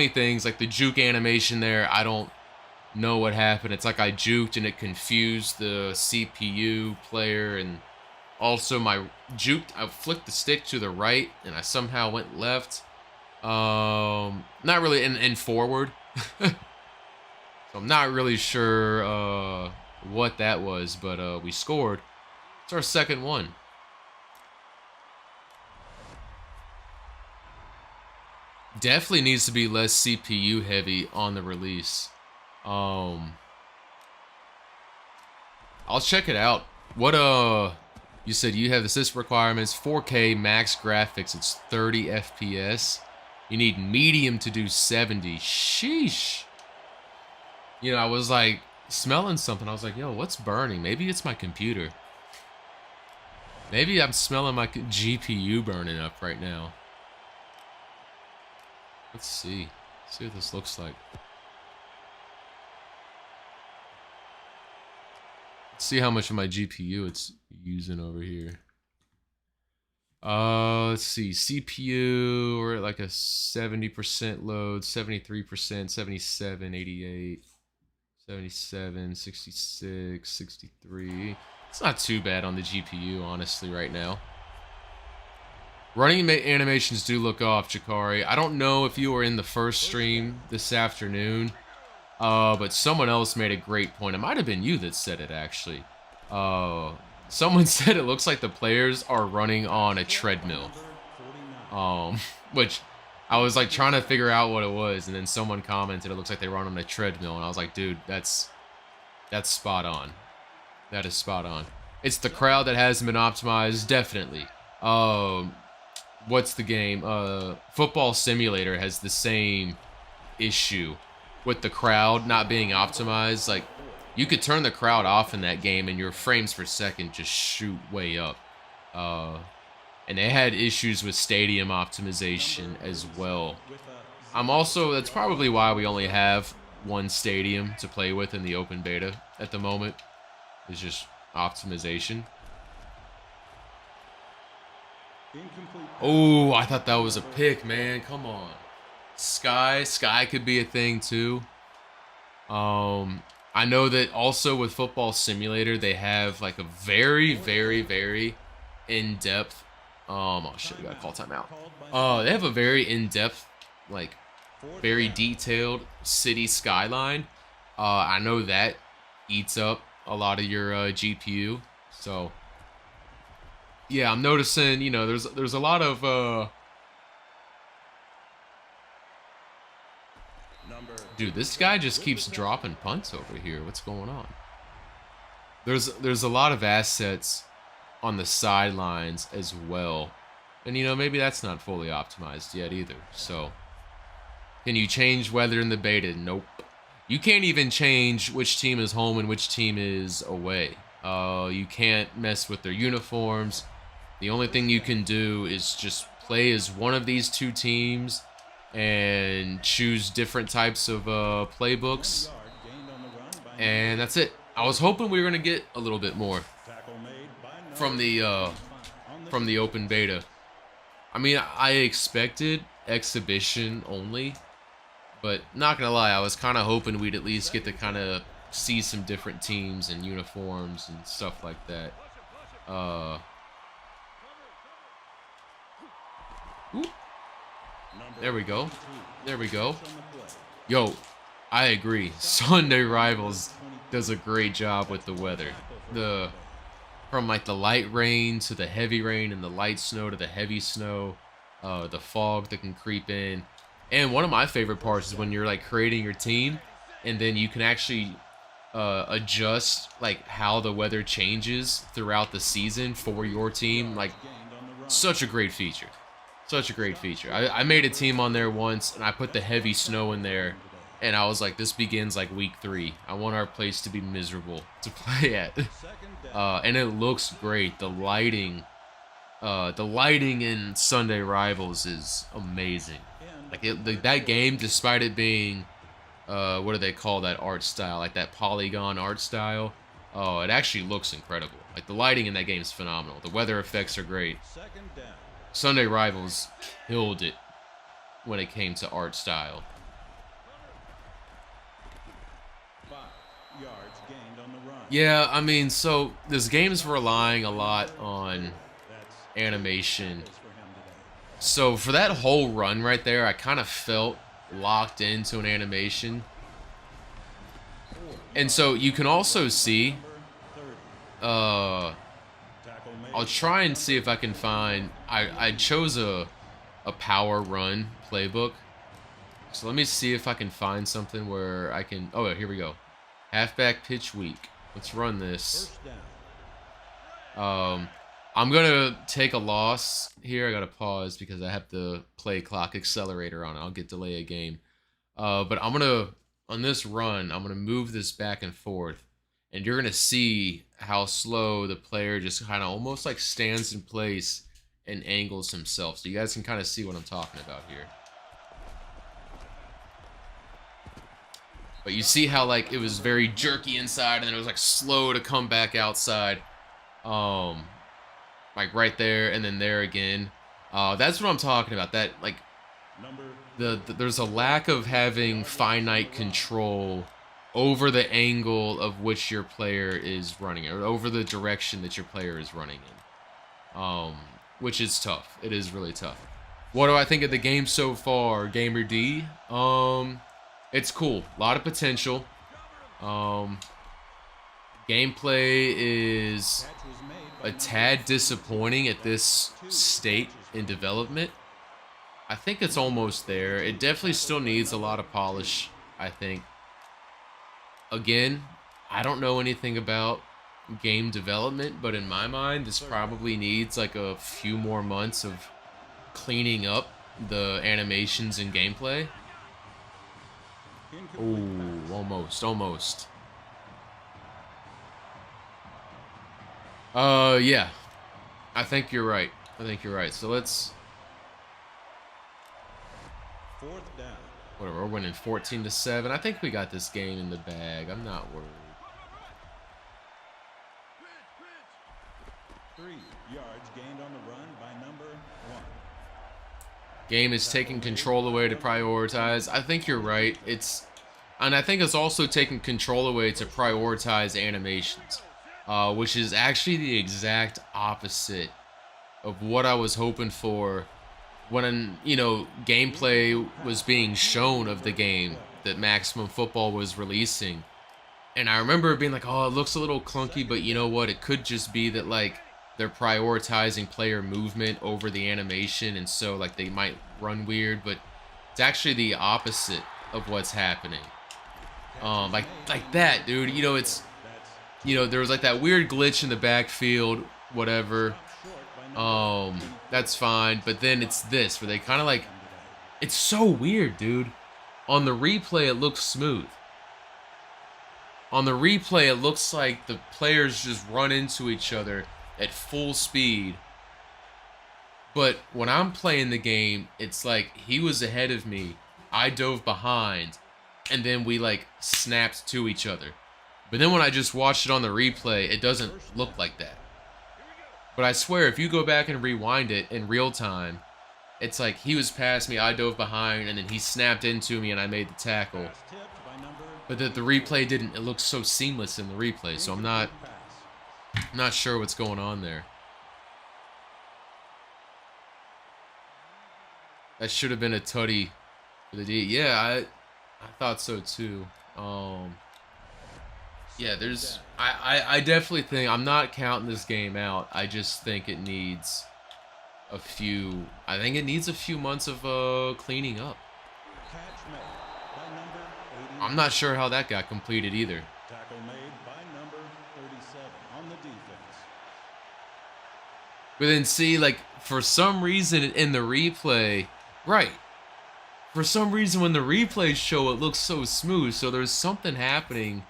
things like the juke animation there. I don't know what happened. It's like I juked and it confused the CPU player, and also I flicked the stick to the right and I somehow went left. Not really in forward. So I'm not really sure what that was, but we scored. It's our second one. Definitely needs to be less CPU heavy on the release. I'll check it out. What you said you have assist requirements, 4K max graphics, it's 30 FPS. You need medium to do 70. Sheesh. You know, I was like smelling something. I was like, yo, what's burning? Maybe it's my computer. Maybe I'm smelling my GPU burning up right now. Let's see. See what this looks like. Let's see how much of my GPU it's using over here. Let's see. CPU, we're at like a 70% load, 73%, 77, 88, 77, 66, 63. It's not too bad on the GPU, honestly, right now. Running animations do look off, Jakari. I don't know if you were in the first stream this afternoon, but someone else made a great point. It might have been you that said it, actually. Someone said it looks like the players are running on a treadmill. Which I was like trying to figure out what it was, and then someone commented it looks like they run on a treadmill, and I was like, dude, that's spot on. That is spot on. It's the crowd that hasn't been optimized, definitely. What's the game? Football Simulator has the same issue with the crowd not being optimized. Like, you could turn the crowd off in that game and your frames per second just shoot way up. And they had issues with stadium optimization as well. That's probably why we only have one stadium to play with in the open beta at the moment. It's just optimization. Oh, I thought that was a pick, man. Come on. Sky could be a thing too. I know that also with Football Simulator, they have like a very, very, very in-depth. Oh shit, we gotta call timeout. They have a very in-depth, like, very detailed city skyline. I know that eats up a lot of your GPU. So yeah, I'm noticing, you know, there's a lot of dude, this guy just keeps dropping punts over here. What's going on? There's a lot of assets on the sidelines as well. And you know, maybe that's not fully optimized yet either. So, can you change weather in the beta? Nope. You can't even change which team is home and which team is away. You can't mess with their uniforms. The only thing you can do is just play as one of these two teams and choose different types of playbooks, and that's it. I was hoping we were gonna get a little bit more from the open beta. I mean, I expected exhibition only, but not gonna lie, I was kind of hoping we'd at least get to kind of see some different teams and uniforms and stuff like that. There we go. There we go. Yo, I agree. Sunday Rivals does a great job with the weather. From like the light rain to the heavy rain and the light snow to the heavy snow, the fog that can creep in. And one of my favorite parts is when you're like creating your team and then you can actually adjust like how the weather changes throughout the season for your team. Like, such a great feature. Such a great feature. I made a team on there once, and I put the heavy snow in there, and I was like, this begins like week 3. I want our place to be miserable to play at. And it looks great. The lighting in Sunday Rivals is amazing. Like that game, despite it being, what do they call that art style? Like that polygon art style. Oh, it actually looks incredible. Like the lighting in that game is phenomenal. The weather effects are great. Sunday Rivals killed it when it came to art style. 5 yards gained on the run. Yeah, I mean, so this game's relying a lot on animation. So for that whole run right there, I kind of felt locked into an animation. And so you can also see, I'll try and see if I can find, I chose a power run playbook. So let me see if I can find something where I can, oh, here we go. Halfback pitch weak. Let's run this. I'm going to take a loss here. I got to pause because I have the play clock accelerator on. I'll get delay a game. But I'm going to, on this run, I'm going to move this back and forth. And you're going to see how slow the player just kind of almost like stands in place and angles himself. So you guys can kind of see what I'm talking about here. But you see how like it was very jerky inside, and then it was like slow to come back outside. Like right there and then there again. That's what I'm talking about. That like there's a lack of having finite control over the angle of which your player is running, or over the direction that your player is running in. Which is tough. It is really tough. What do I think of the game so far, Gamer D? It's cool. A lot of potential. Gameplay is a tad disappointing at this state in development. I think it's almost there. It definitely still needs a lot of polish, I think. Again, I don't know anything about game development, but in my mind, this probably needs like a few more months of cleaning up the animations and gameplay. Ooh, almost. Yeah. I think you're right. So let's... Fourth down. Whatever, we're winning 14-7. I think we got this game in the bag. I'm not worried. 3 yards gained on the run by number 1. Game is taking control away to prioritize. I think you're right. And I think it's also taking control away to prioritize animations, which is actually the exact opposite of what I was hoping for when, you know, gameplay was being shown of the game that Maximum Football was releasing. And I remember being like, oh, it looks a little clunky, but you know what? It could just be that, like, they're prioritizing player movement over the animation, and so, like, they might run weird, but it's actually the opposite of what's happening. Like that, dude. You know, it's, you know, there was, like, that weird glitch in the backfield, whatever. That's fine, but then it's this, where they kind of like, it's so weird, dude. On the replay, it looks smooth. On the replay, it looks like the players just run into each other at full speed. But when I'm playing the game, it's like he was ahead of me, I dove behind, and then we like snapped to each other. But then when I just watched it on the replay, it doesn't look like that. But I swear, if you go back and rewind it in real time, it's like he was past me, I dove behind, and then he snapped into me and I made the tackle. But the replay didn't. It looks so seamless in the replay, so I'm not sure what's going on there. That should have been a tutty for the D. Yeah, I thought so too. Yeah, there's... I definitely think... I'm not counting this game out. I just think it needs a few... I think it needs a few months of cleaning up. I'm not sure how that got completed either. Tackle made by number 37 on the defense. But then see, like, for some reason in the replay... Right. For some reason when the replays show, it looks so smooth. So there's something happening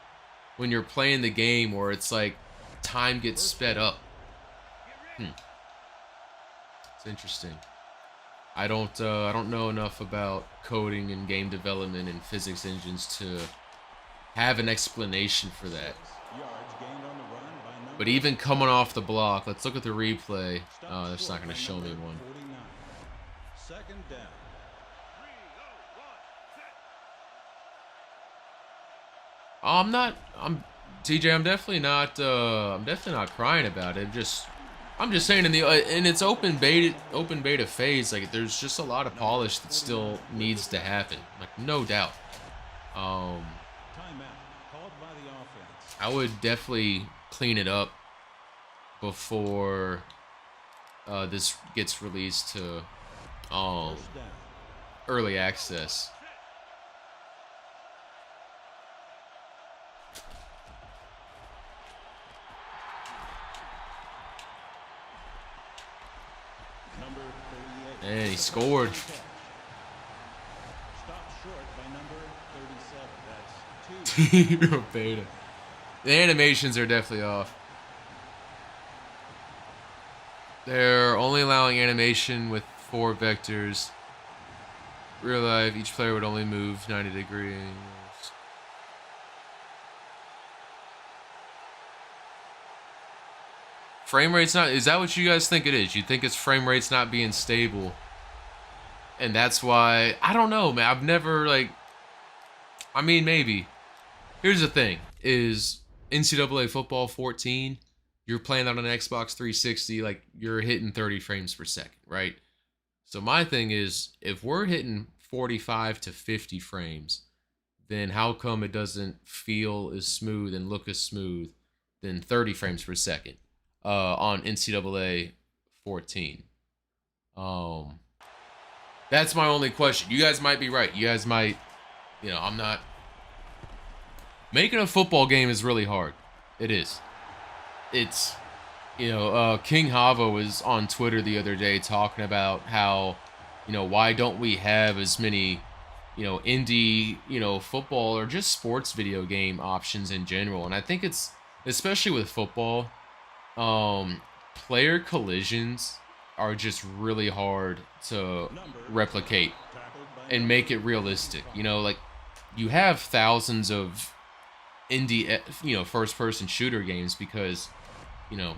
when you're playing the game where it's like time gets sped up. It's interesting. I don't know enough about coding and game development and physics engines to have an explanation for that. But even coming off the block, let's look at the replay. Oh, that's not going to show me one. Second down. I'm TJ. I'm definitely not crying about it. I'm just saying in its open beta phase, like there's just a lot of polish that still needs to happen. Like no doubt. Timeout called by the offense. I would definitely clean it up before this gets released to early access. Number 38. And he scored. Stopped short by number 37. That's 2. Beta. The animations are definitely off. They're only allowing animation with 4 vectors. Real life, each player would only move 90 degrees. Frame rate's not... Is that what you guys think it is? You think it's frame rate's not being stable? And that's why... I don't know, man. I've never, like... I mean, maybe. Here's the thing. Is NCAA Football 14, you're playing that on an Xbox 360, like, you're hitting 30 frames per second, right? So my thing is, if we're hitting 45 to 50 frames, then how come it doesn't feel as smooth and look as smooth than 30 frames per second on NCAA 14? That's my only question. You guys might be right. You guys might, you know, I'm not... Making a football game is really hard. It is. It's, you know, King Hava was on Twitter the other day talking about how, you know, why don't we have as many, you know, indie, you know, football or just sports video game options in general. And I think it's, especially with football, player collisions are just really hard to replicate and make it realistic. You know, like, you have thousands of indie, you know, first-person shooter games because, you know,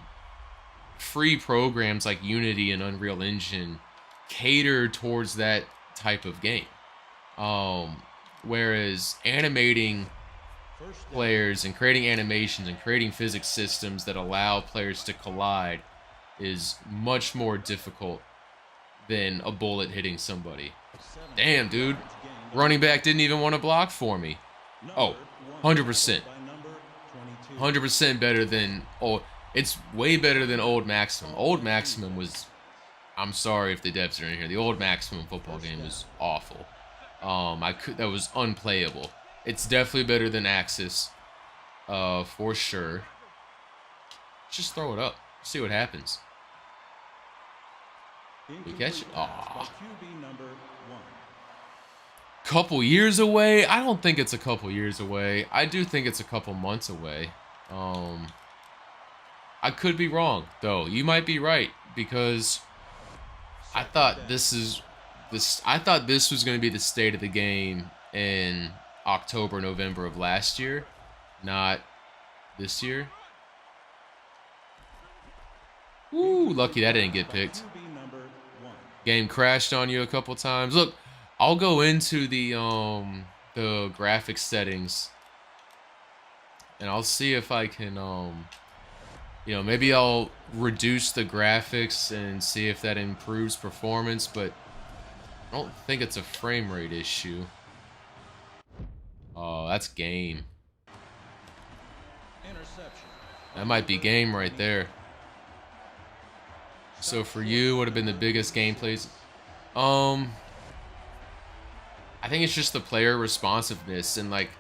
free programs like Unity and Unreal Engine cater towards that type of game. Whereas animating players and creating animations and creating physics systems that allow players to collide is much more difficult than a bullet hitting somebody. Damn, dude. Running back didn't even want to block for me. Oh, 100%. 100% better than... Oh, it's way better than old Maximum. Old Maximum was... I'm sorry if the devs are in here. The old Maximum football game was awful. That was unplayable. It's definitely better than Axis, for sure. Just throw it up. See what happens. We catch it. Aw. Couple years away? I don't think it's a couple years away. I do think it's a couple months away. I could be wrong, though. You might be right, because I thought this was going to be the state of the game in October, November of last year, not this year. Woo, lucky that didn't get picked. Game crashed on you a couple times. Look, I'll go into the graphics settings and I'll see if I can you know, maybe I'll reduce the graphics and see if that improves performance, but I don't think it's a frame rate issue. Oh, that's game. That might be game right there. So for you, what would have been the biggest gameplays? I think it's just the player responsiveness, and like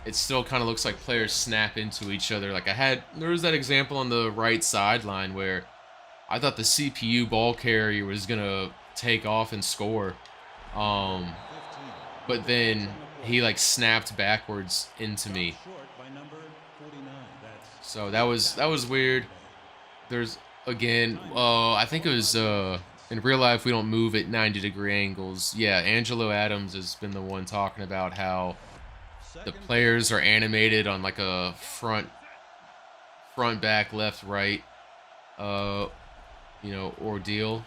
it still kind of looks like players snap into each other. Like there was that example on the right sideline where I thought the CPU ball carrier was gonna take off and score, but then he like snapped backwards into me. So that was weird. There's again, I think it was in real life we don't move at 90-degree angles. Yeah, Angelo Adams has been the one talking about how the players are animated on like a front, back, left, right, you know, ordeal.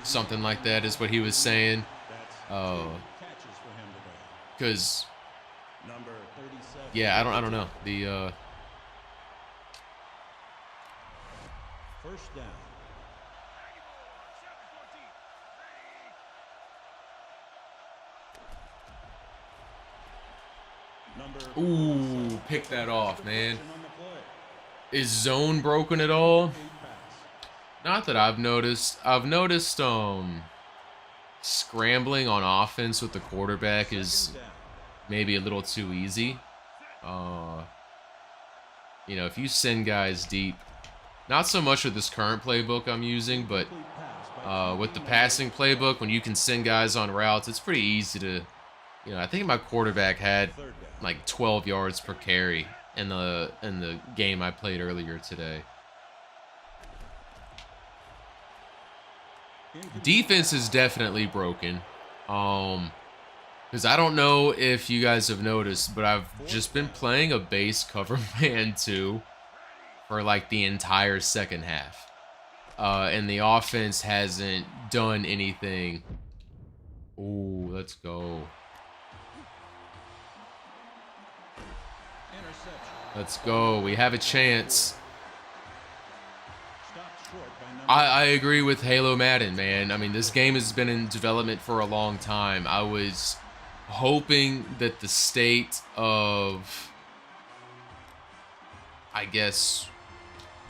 Something like that is what he was saying. Because, yeah, I don't know. The first down. Ooh, pick that off, man. Is zone broken at all? Not that I've noticed. I've noticed scrambling on offense with the quarterback is maybe a little too easy. You know, if you send guys deep, not so much with this current playbook I'm using, but with the passing playbook, when you can send guys on routes, it's pretty easy to, you know, I think my quarterback had like 12 yards per carry in the game I played earlier today. Defense is definitely broken. Because I don't know if you guys have noticed, but I've just been playing a base cover man 2 for like the entire second half. And the offense hasn't done anything. Ooh, let's go. Let's go. We have a chance. I agree with Halo Madden, man. I mean, this game has been in development for a long time. I was hoping that the state of, I guess,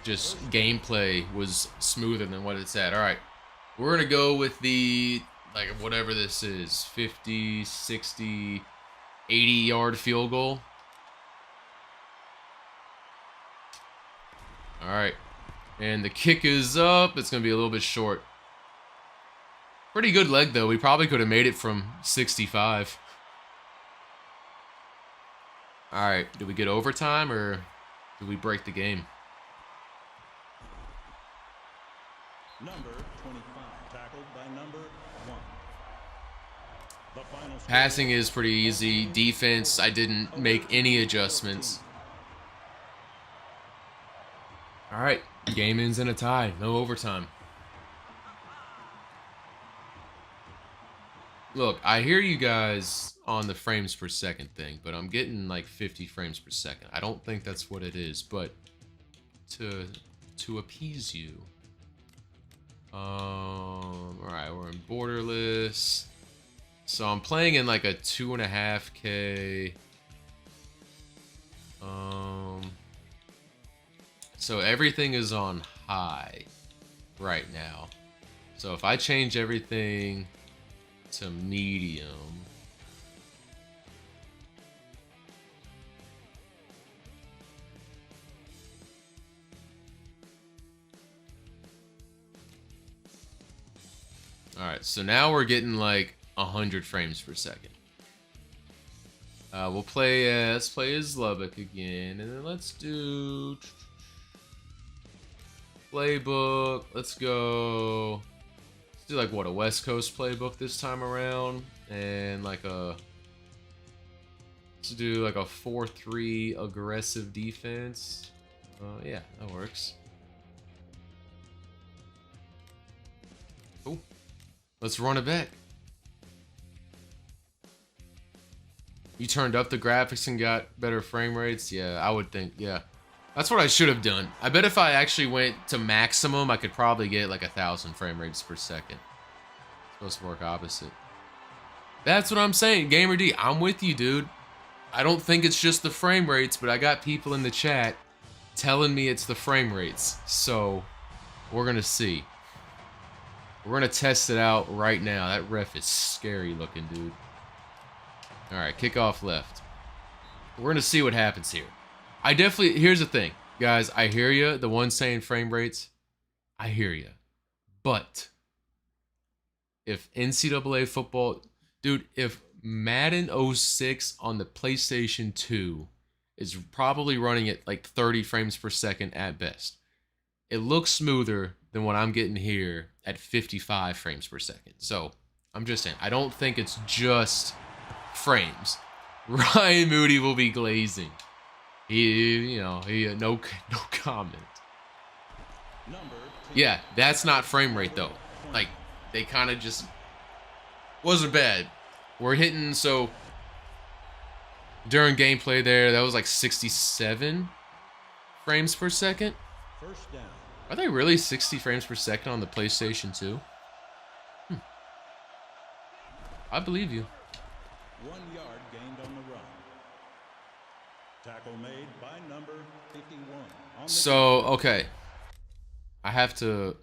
just gameplay was smoother than what it's at. All right. We're going to go with the, like, whatever this is, 50, 60, 80-yard field goal. All right. And the kick is up. It's going to be a little bit short. Pretty good leg, though. We probably could have made it from 65. All right. Do we get overtime or do we break the game? Number 25, tackled by number 1. The final score. Passing is pretty easy. Defense, I didn't make any adjustments. All right. Game ends in a tie. No overtime. Look, I hear you guys on the frames per second thing, but I'm getting like 50 frames per second. I don't think that's what it is, but to appease you. All right, we're in borderless. So I'm playing in like a 2.5K. So everything is on high right now. So if I change everything to medium, all right, so now we're getting like 100 frames per second. Let's play as Lubbock again, and then let's do playbook. Let's go. Let's do like what, a West Coast playbook this time around, and like let's do like a 4-3 aggressive defense. Yeah, that works. Cool. Let's run it back. You turned up the graphics and got better frame rates? Yeah, I would think, yeah. That's what I should have done. I bet if I actually went to maximum, I could probably get like 1,000 frame rates per second. It's supposed to work opposite. That's what I'm saying, Gamer D. I'm with you, dude. I don't think it's just the frame rates, but I got people in the chat telling me it's the frame rates. So, we're going to see. We're going to test it out right now. That ref is scary looking, dude. All right, kickoff left. We're going to see what happens here. I definitely, here's the thing, guys. I hear you. The one saying frame rates, I hear you. But if NCAA football, dude, if Madden 06 on the PlayStation 2 is probably running at like 30 frames per second at best, it looks smoother than what I'm getting here at 55 frames per second. So I'm just saying, I don't think it's just frames. Ryan Moody will be glazing. He no comment. Yeah, that's not frame rate though. Like, they kind of just wasn't bad. We're hitting, so during gameplay there, that was like 67 frames per second. First down. Are they really 60 frames per second on the PlayStation 2? I believe you. 1 yard gained on the run. Tackle made by number 51. On the So, okay. I have to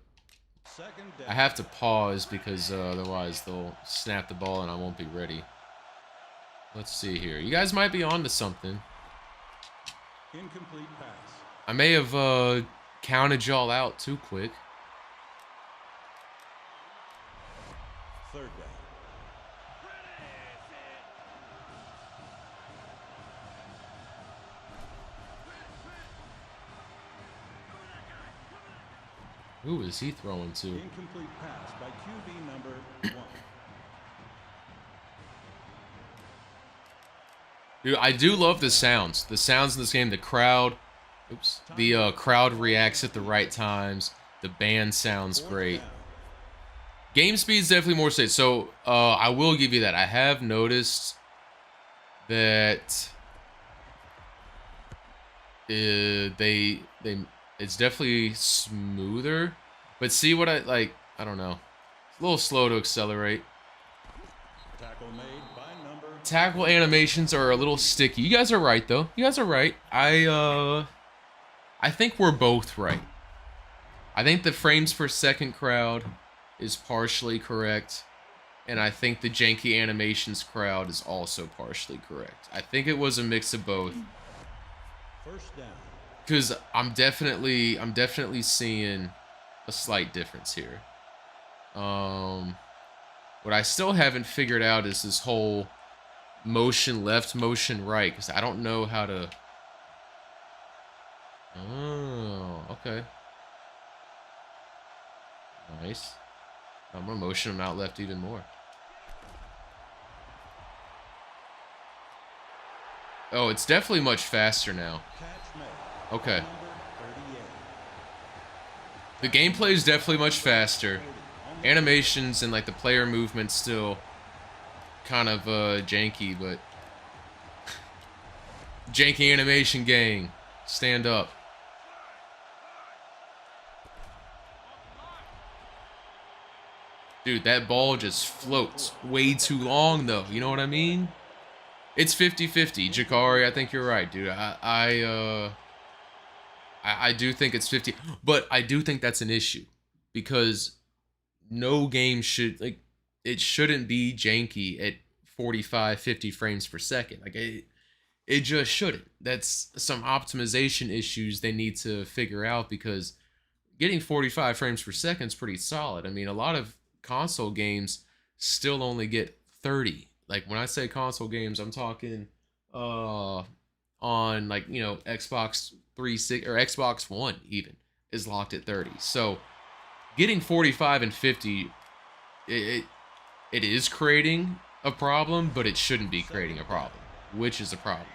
second down. pause because otherwise they'll snap the ball and I won't be ready. Let's see here. You guys might be onto something. Incomplete pass. I may have counted y'all out too quick. Third down. Who is he throwing to? Incomplete pass by QB number 1. Dude, I do love the sounds. The sounds in this game, the crowd. Oops. The crowd reacts at the right times. The band sounds great. Game speed's definitely more safe. So I will give you that. I have noticed that it's definitely smoother. But see what I like? I don't know. It's a little slow to accelerate. Tackle animations are a little sticky. You guys are right though. You guys are right. I think we're both right. I think the frames per second crowd is partially correct, and I think the janky animations crowd is also partially correct. I think it was a mix of both. First down. Because I'm definitely seeing a slight difference here. What I still haven't figured out is this whole motion left, motion right, because I don't know how to. Oh, okay. Nice. I'm gonna motion him out left even more. Oh, it's definitely much faster now. Okay. The gameplay is definitely much faster. Animations and like the player movement still kind of janky, but janky animation gang, stand up. Dude, that ball just floats way too long though. You know what I mean? It's 50-50. Jakari, I think you're right, dude. I do think it's 50, but I do think that's an issue because no game should, like, it shouldn't be janky at 45, 50 frames per second. Like, it just shouldn't. That's some optimization issues they need to figure out because getting 45 frames per second is pretty solid. I mean, a lot of console games still only get 30. Like, when I say console games, I'm talking on, like, you know, Xbox 360 or Xbox One even is locked at 30. So getting 45 and 50, it is creating a problem, but it shouldn't be creating a problem, which is a problem.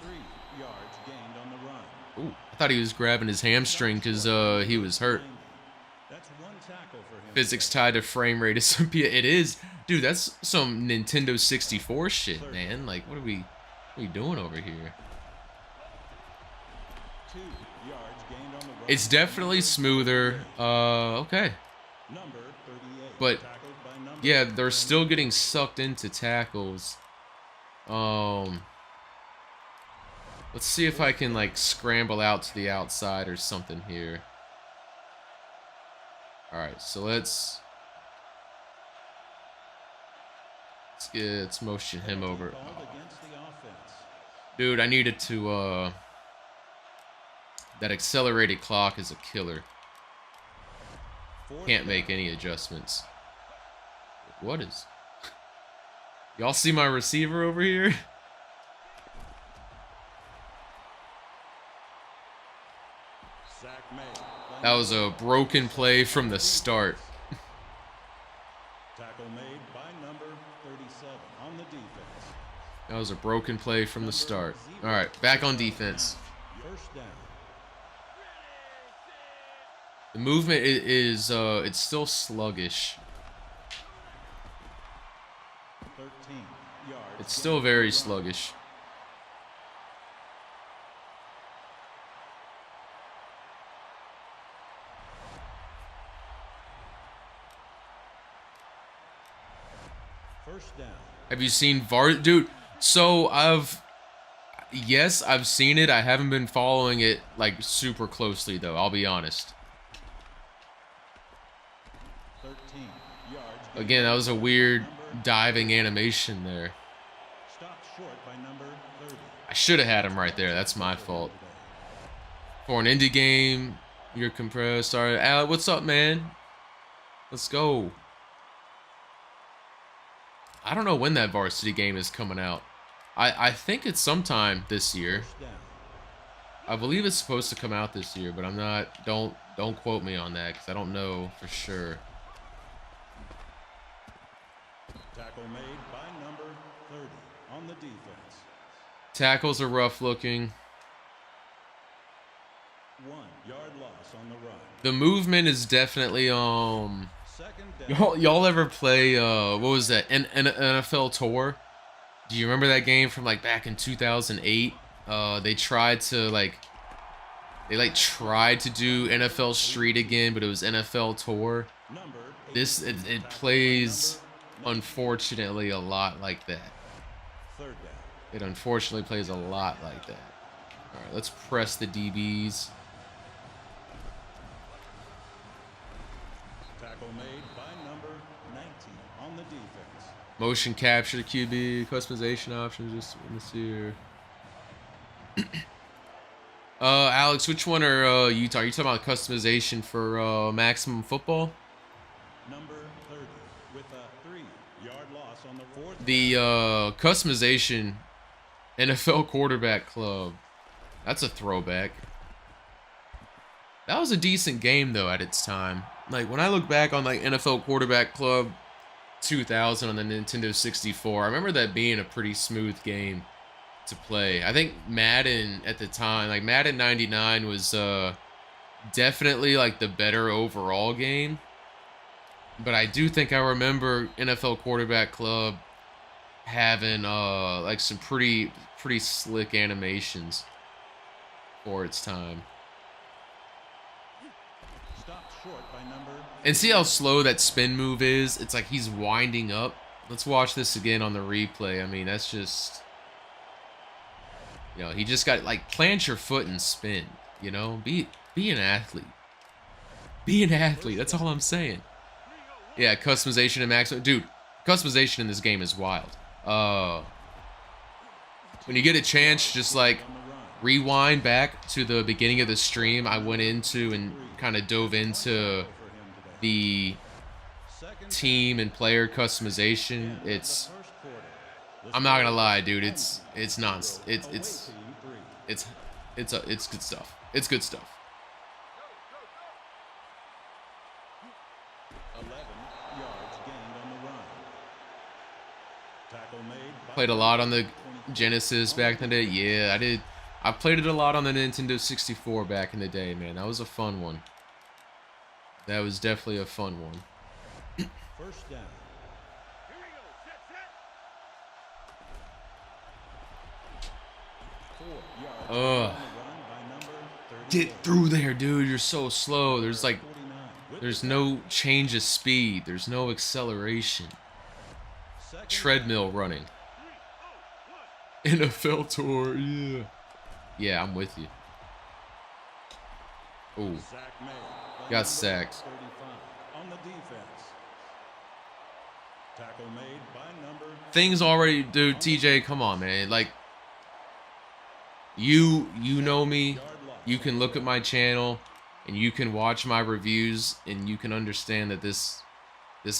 3 yards gained on the run. Ooh, I thought he was grabbing his hamstring because he was hurt. That's 1 tackle for him. Physics tied to frame rate is it is, dude. That's some Nintendo 64 shit, man. Like, what are we doing over here? 2 yards gained on the run. It's definitely smoother. Okay. Number 38. But Tackled by number yeah, they're still getting sucked into tackles. Let's see if I can like scramble out to the outside or something here. All right, so let's motion him over. called against the offense. Dude, I needed to that accelerated clock is a killer. Can't make any adjustments. What is? Y'all see my receiver over here? Sack made. That was a broken play from the start. Tackle made by number 37 on the defense. That was a broken play from the start. All right, back on defense. First down. The movement is it's still sluggish. 13 yards. It's still very sluggish. First down. Have you seen dude? So yes, I've seen it. I haven't been following it like super closely though. I'll be honest. 13 yards. Again, that was a weird diving animation there. Stopped short by number 30. I should have had him right there. That's my fault. For an indie game, you're compressed. Sorry, Alec. What's up, man? Let's go. I don't know when that varsity game is coming out. I think it's sometime this year. First down. I believe it's supposed to come out this year, but I'm not. Don't quote me on that because I don't know for sure. Tackle made by number 30 on the defense. Tackles are rough looking. 1 yard loss on the run. The movement is definitely Second down. y'all ever play what was that? NFL Tour? Do you remember that game from like back in 2008? They tried to tried to do NFL Street again, but it was NFL Tour. Number It plays unfortunately a lot like that. third down. It unfortunately plays a lot like that. All right, let's press the DBs. Tackle made by number 19 on the defense. Motion capture the QB, customization options. Just let me see here. Alex, which one are you talking? Are you talking about customization for Maximum Football? Number 30 with a 3-yard loss on the fourth. The customization NFL Quarterback Club. That's a throwback. That was a decent game though at its time. Like when I look back on like NFL Quarterback Club 2000 on the Nintendo 64, I remember that being a pretty smooth game to play. I think Madden at the time, like Madden 99 was definitely like the better overall game. But I do think I remember NFL Quarterback Club having like some pretty slick animations for its time. Stopped short by number. And see how slow that spin move is? It's like he's winding up. Let's watch this again on the replay. I mean, that's just, you know, he just got like plant your foot and spin, you know? Be an athlete. Be an athlete. That's all I'm saying. Yeah, customization and maximum. Dude, customization in this game is wild. When you get a chance, just like rewind back to the beginning of the stream. I went into and kind of dove into the team and player customization. It's, I'm not gonna lie, dude. It's nonsense. It's good stuff. It's good stuff. 11 yards gained on the run. Tackle made by Played a lot on the Genesis back in the day. Yeah, I did. I played it a lot on the Nintendo 64 back in the day, man. That was a fun one. That was definitely a fun one. first down. 4 yards Ugh. on the run by number 38. Get through there, dude. You're so slow. There's like, 49 with there's no change of speed. There's no acceleration. second Treadmill running. NFL Tour, yeah. Yeah, I'm with you. Ooh, sack made by got number sacked. 35 on the defense. Tackle made by number Things already, dude. TJ, come on, man. Like, you know me. You can look at my channel and you can watch my reviews and you can understand that this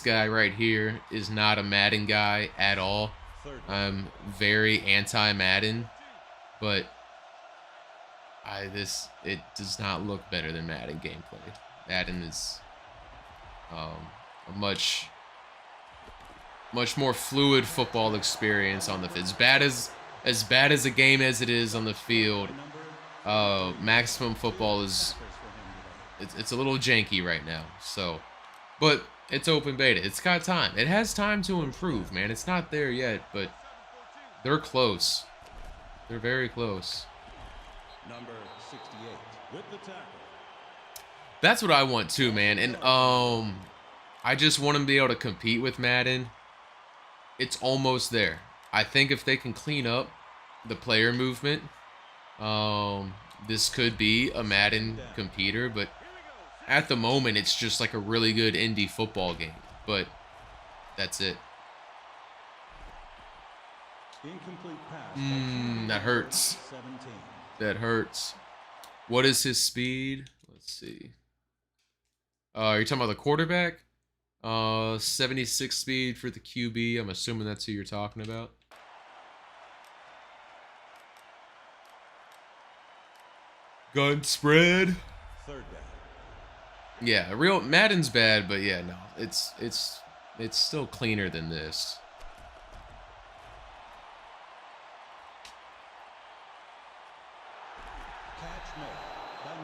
guy right here is not a Madden guy at all. third down. I'm very anti-Madden, but it does not look better than Madden gameplay. Madden is a much more fluid football experience on the field. As bad as a game as it is on the field, Maximum Football is it's a little janky right now. So, but it's open beta. It's got time. It has time to improve, man. It's not there yet, but they're close. They're very close. Number 68 with the tackle. That's what I want too, man. And I just want them to be able to compete with Madden. It's almost there. I think if they can clean up the player movement, this could be a Madden competitor, but at the moment it's just like a really good indie football game. But that's it. Incomplete pass. by That hurts. 17. That hurts. What is his speed? Let's see. You're talking about the quarterback? 76 speed for the QB. I'm assuming that's who you're talking about. Gun spread. Third down. Yeah, real Madden's bad, but yeah, no, it's still cleaner than this.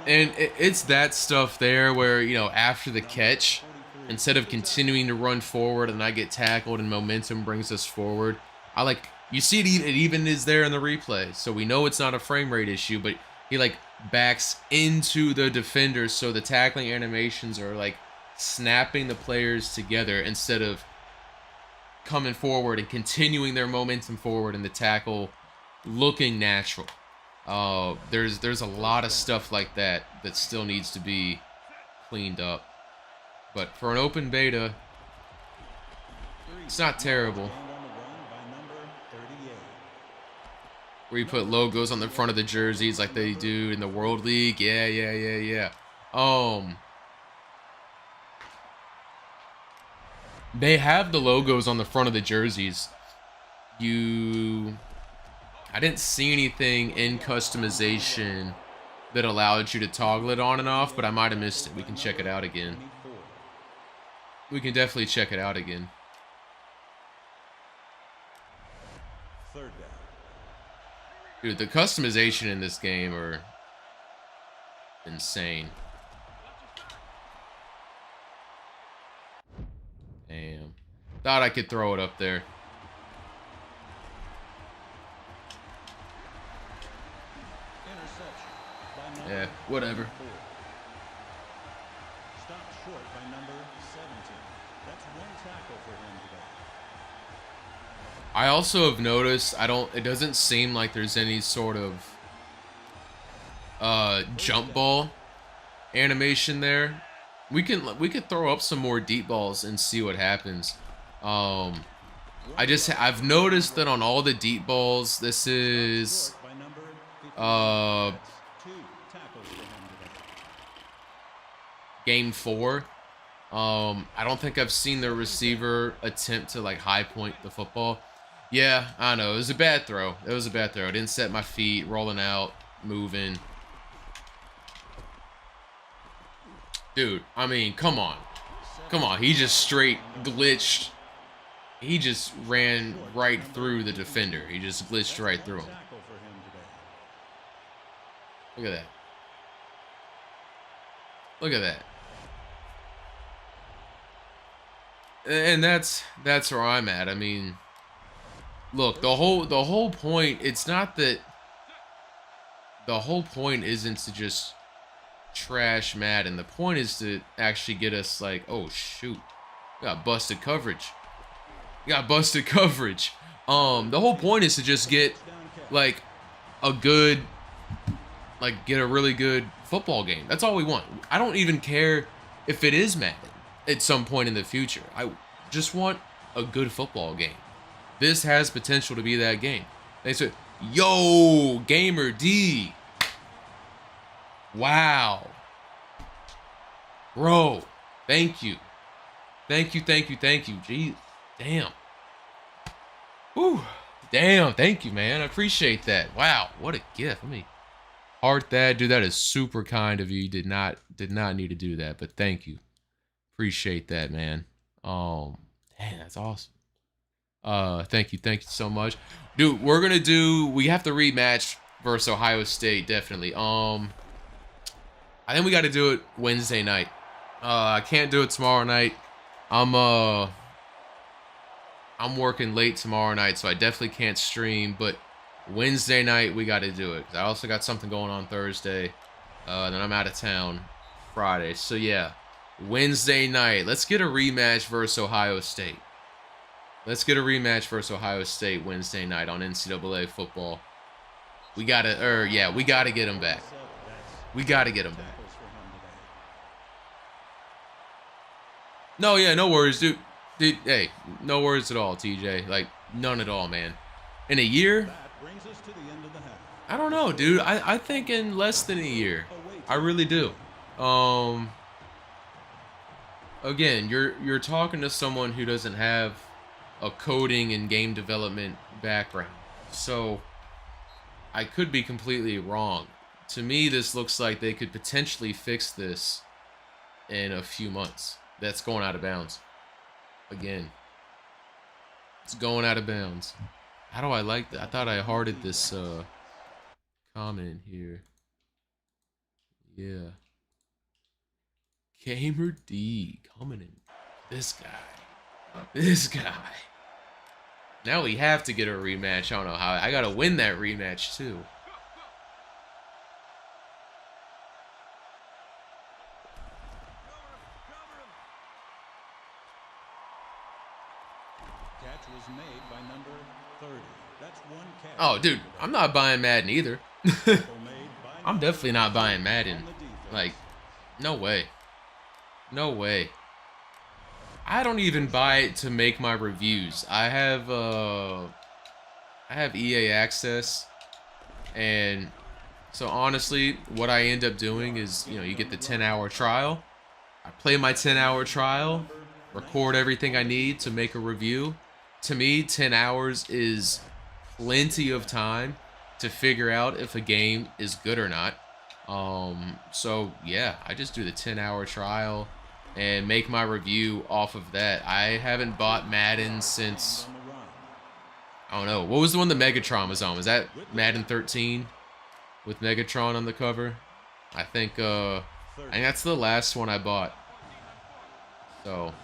And it's that stuff there where, you know, after the catch, instead of continuing to run forward and I get tackled and momentum brings us forward, I like, you see it even is there in the replay. So we know it's not a frame rate issue, but he like backs into the defender. So the tackling animations are like snapping the players together instead of coming forward and continuing their momentum forward and the tackle looking natural. There's a lot of stuff like that that still needs to be cleaned up. But for an open beta, it's not terrible. Where you put logos on the front of the jerseys like they do in the World League. Yeah. They have the logos on the front of the jerseys. I didn't see anything in customization that allowed you to toggle it on and off, but I might have missed it. We can check it out again. We can definitely check it out again. Third down. Dude, the customization in this game are insane. Damn. Thought I could throw it up there. Yeah, whatever. Stopped short by number 17. That's one tackle for him today. I also have noticed it doesn't seem like there's any sort of jump ball animation there. We could throw up some more deep balls and see what happens. I've noticed that on all the deep balls, this is game 4. I don't think I've seen the receiver attempt to like high point the football. Yeah, I know. It was a bad throw. It was a bad throw. I didn't set my feet, rolling out, moving. Dude, I mean, come on. Come on. He just straight glitched. He just ran right through the defender. He just glitched right through him. Look at that. Look at that. And that's where I'm at. I mean, look, the whole point, it's not that the whole point isn't to just trash Madden. The point is to actually get us like, oh shoot, we got busted coverage. We got busted coverage. The whole point is to just get like a good, like get a really good football game. That's all we want. I don't even care if it is Madden at some point in the future. I just want a good football game. This has potential to be that game. They said, yo, Gamer D. Wow. Bro, thank you. Thank you. Jeez, damn. Whew. Damn, thank you, man. I appreciate that. Wow, what a gift. Let me heart that. Dude, that is super kind of you. You did not need to do that, but thank you. Appreciate that, man. Damn, that's awesome. Thank you so much. Dude, we have to rematch versus Ohio State, definitely. I think we gotta do it Wednesday night. I can't do it tomorrow night. I'm working late tomorrow night, so I definitely can't stream, but Wednesday night we gotta do it. I also got something going on Thursday. Then I'm out of town Friday. So yeah. Wednesday night. Let's get a rematch versus Ohio State. Let's get a rematch versus Ohio State Wednesday night on NCAA football. We gotta get them back. We gotta get them back. No, yeah, no worries, dude. Hey, no worries at all, TJ. Like, none at all, man. In a year? I don't know, dude. I think in less than a year. I really do. Again, you're talking to someone who doesn't have a coding and game development background. So I could be completely wrong. To me, this looks like they could potentially fix this in a few months. That's going out of bounds. Again. It's going out of bounds. How do I like that? I thought I hearted this comment here. Yeah. Gamer D coming in. This guy. This guy. Now we have to get a rematch. I don't know how. I gotta win that rematch too. Catch was made by number 30. That's one catch. Oh, dude, I'm not buying Madden either. I'm definitely not buying Madden. Like, no way. No way. I don't even buy it to make my reviews. I have EA access, and so honestly, what I end up doing is, you know, you get the 10-hour trial. I play my 10-hour trial, record everything I need to make a review. To me, 10 hours is plenty of time to figure out if a game is good or not. So yeah, I just do the 10-hour trial and make my review off of that. I haven't bought Madden since, I don't know, what was the one that Megatron was on? Was that Madden 13 with Megatron on the cover? I think that's the last one I bought. So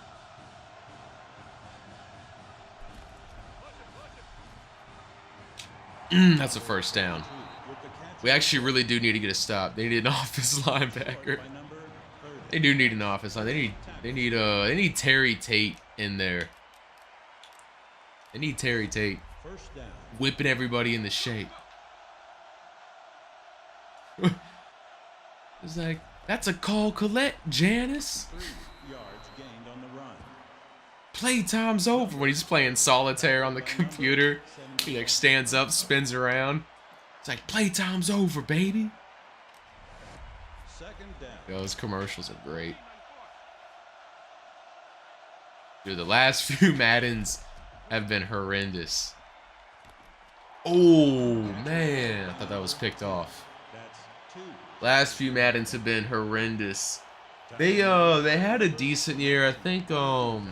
that's a first down. We actually really do need to get a stop. They need an offensive linebacker. They do need an offensive line. They need Terry Tate in there. They need Terry Tate whipping everybody into shape. It's like, that's a call Collette, Janice. Playtime's over when he's playing solitaire on the computer. He like stands up, spins around. It's like, playtime's over, baby. Those commercials are great. Dude, the last few Maddens have been horrendous. Oh, man. I thought that was picked off. Last few Maddens have been horrendous. They had a decent year. I think, was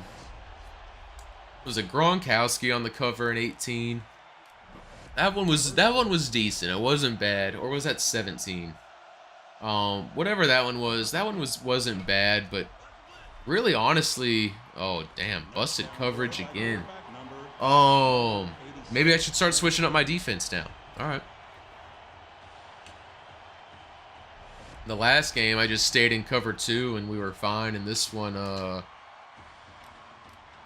it Gronkowski on the cover in 18? That one was decent. It wasn't bad. Or was that 17? Whatever that one wasn't bad, but really honestly, oh damn, busted coverage again. Maybe I should start switching up my defense now. All right. The last game I just stayed in cover 2 and we were fine, and this one the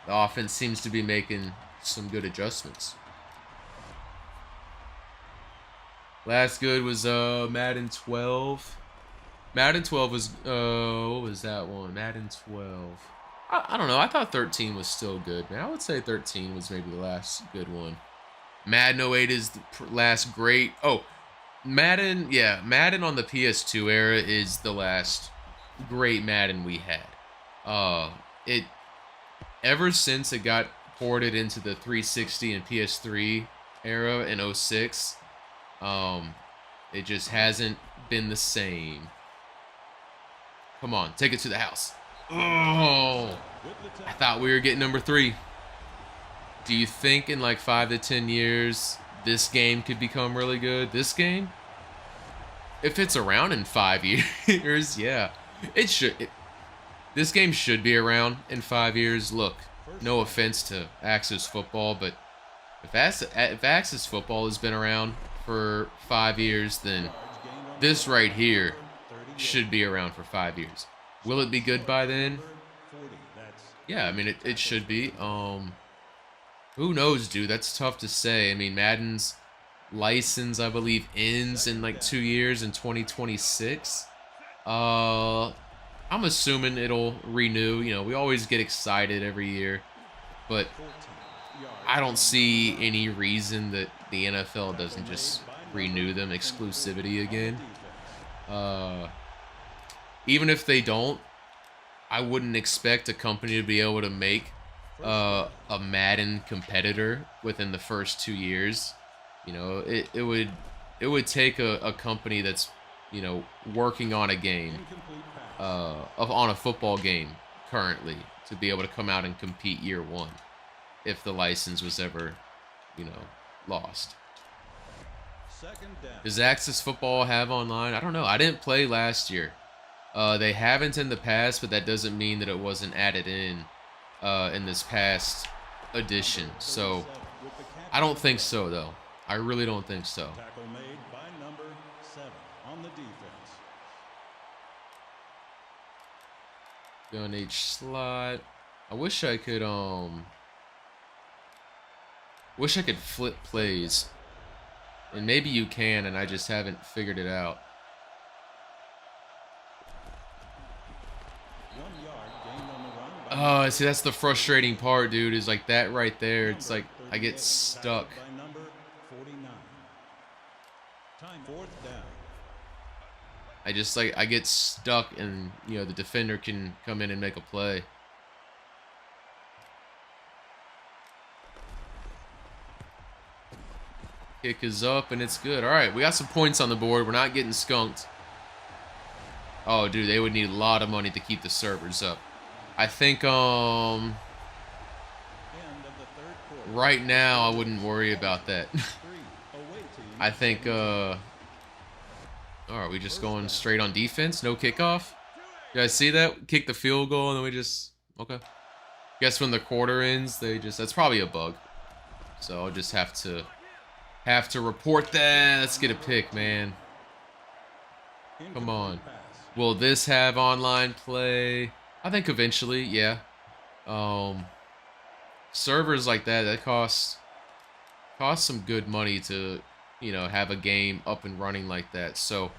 offense seems to be making some good adjustments. Last good was Madden 12. Madden 12 was what was that one? Madden 12. I don't know. I thought 13 was still good, man. I would say 13 was maybe the last good one. Madden 08 is the last great. Oh, Madden, yeah, Madden on the PS2 era is the last great Madden we had. Ever since it got ported into the 360 and PS3 era in 06, it just hasn't been the same. Come on, take it to the house. Oh, I thought we were getting number 3. Do you think in like 5 to 10 years this game could become really good? This game? If it's around in 5 years, yeah, it should. This game should be around in 5 years. Look, no offense to Axis Football, but if Axis Football has been around for 5 years, then this right here should be around for 5 years. Will it be good by then? Yeah, I mean, it should be. Who knows, dude? That's tough to say. I mean, Madden's license, I believe, ends in like 2 years in 2026. I'm assuming it'll renew. You know, we always get excited every year, but I don't see any reason that the NFL doesn't just renew them exclusivity again. Even if they don't, I wouldn't expect a company to be able to make a Madden competitor within the first 2 years. You know, it would take a company that's, you know, working on a game, on a football game currently, to be able to come out and compete year 1 if the license was ever, you know, lost. Second down. Does Access Football have online? I don't know. I didn't play last year. They haven't in the past, but that doesn't mean that it wasn't added in this past edition. So I don't think so, though. I really don't think so. Tackle made by number 7 on the defense. Go in each slot. I wish I could flip plays. And maybe you can, and I just haven't figured it out. 1 yard gained on the run. Oh, see, that's the frustrating part, dude, is like that right there. It's like I get stuck. By number 49. Time 4th down. I get stuck, and you know the defender can come in and make a play. Kick is up and it's good. All right, we got some points on the board. We're not getting skunked. Oh, dude, they would need a lot of money to keep the servers up. I think End of the 3rd quarter. right now I wouldn't worry about that. 3 away team. I think all right, we just going straight on defense, no kickoff. You guys see that? Kick the field goal and then we just okay. Guess when the quarter ends, that's probably a bug. So I'll just have to report that. Let's get a pick, man. Come on. Will this have online play? I think eventually, yeah. Servers like that cost some good money to, you know, have a game up and running like that. So,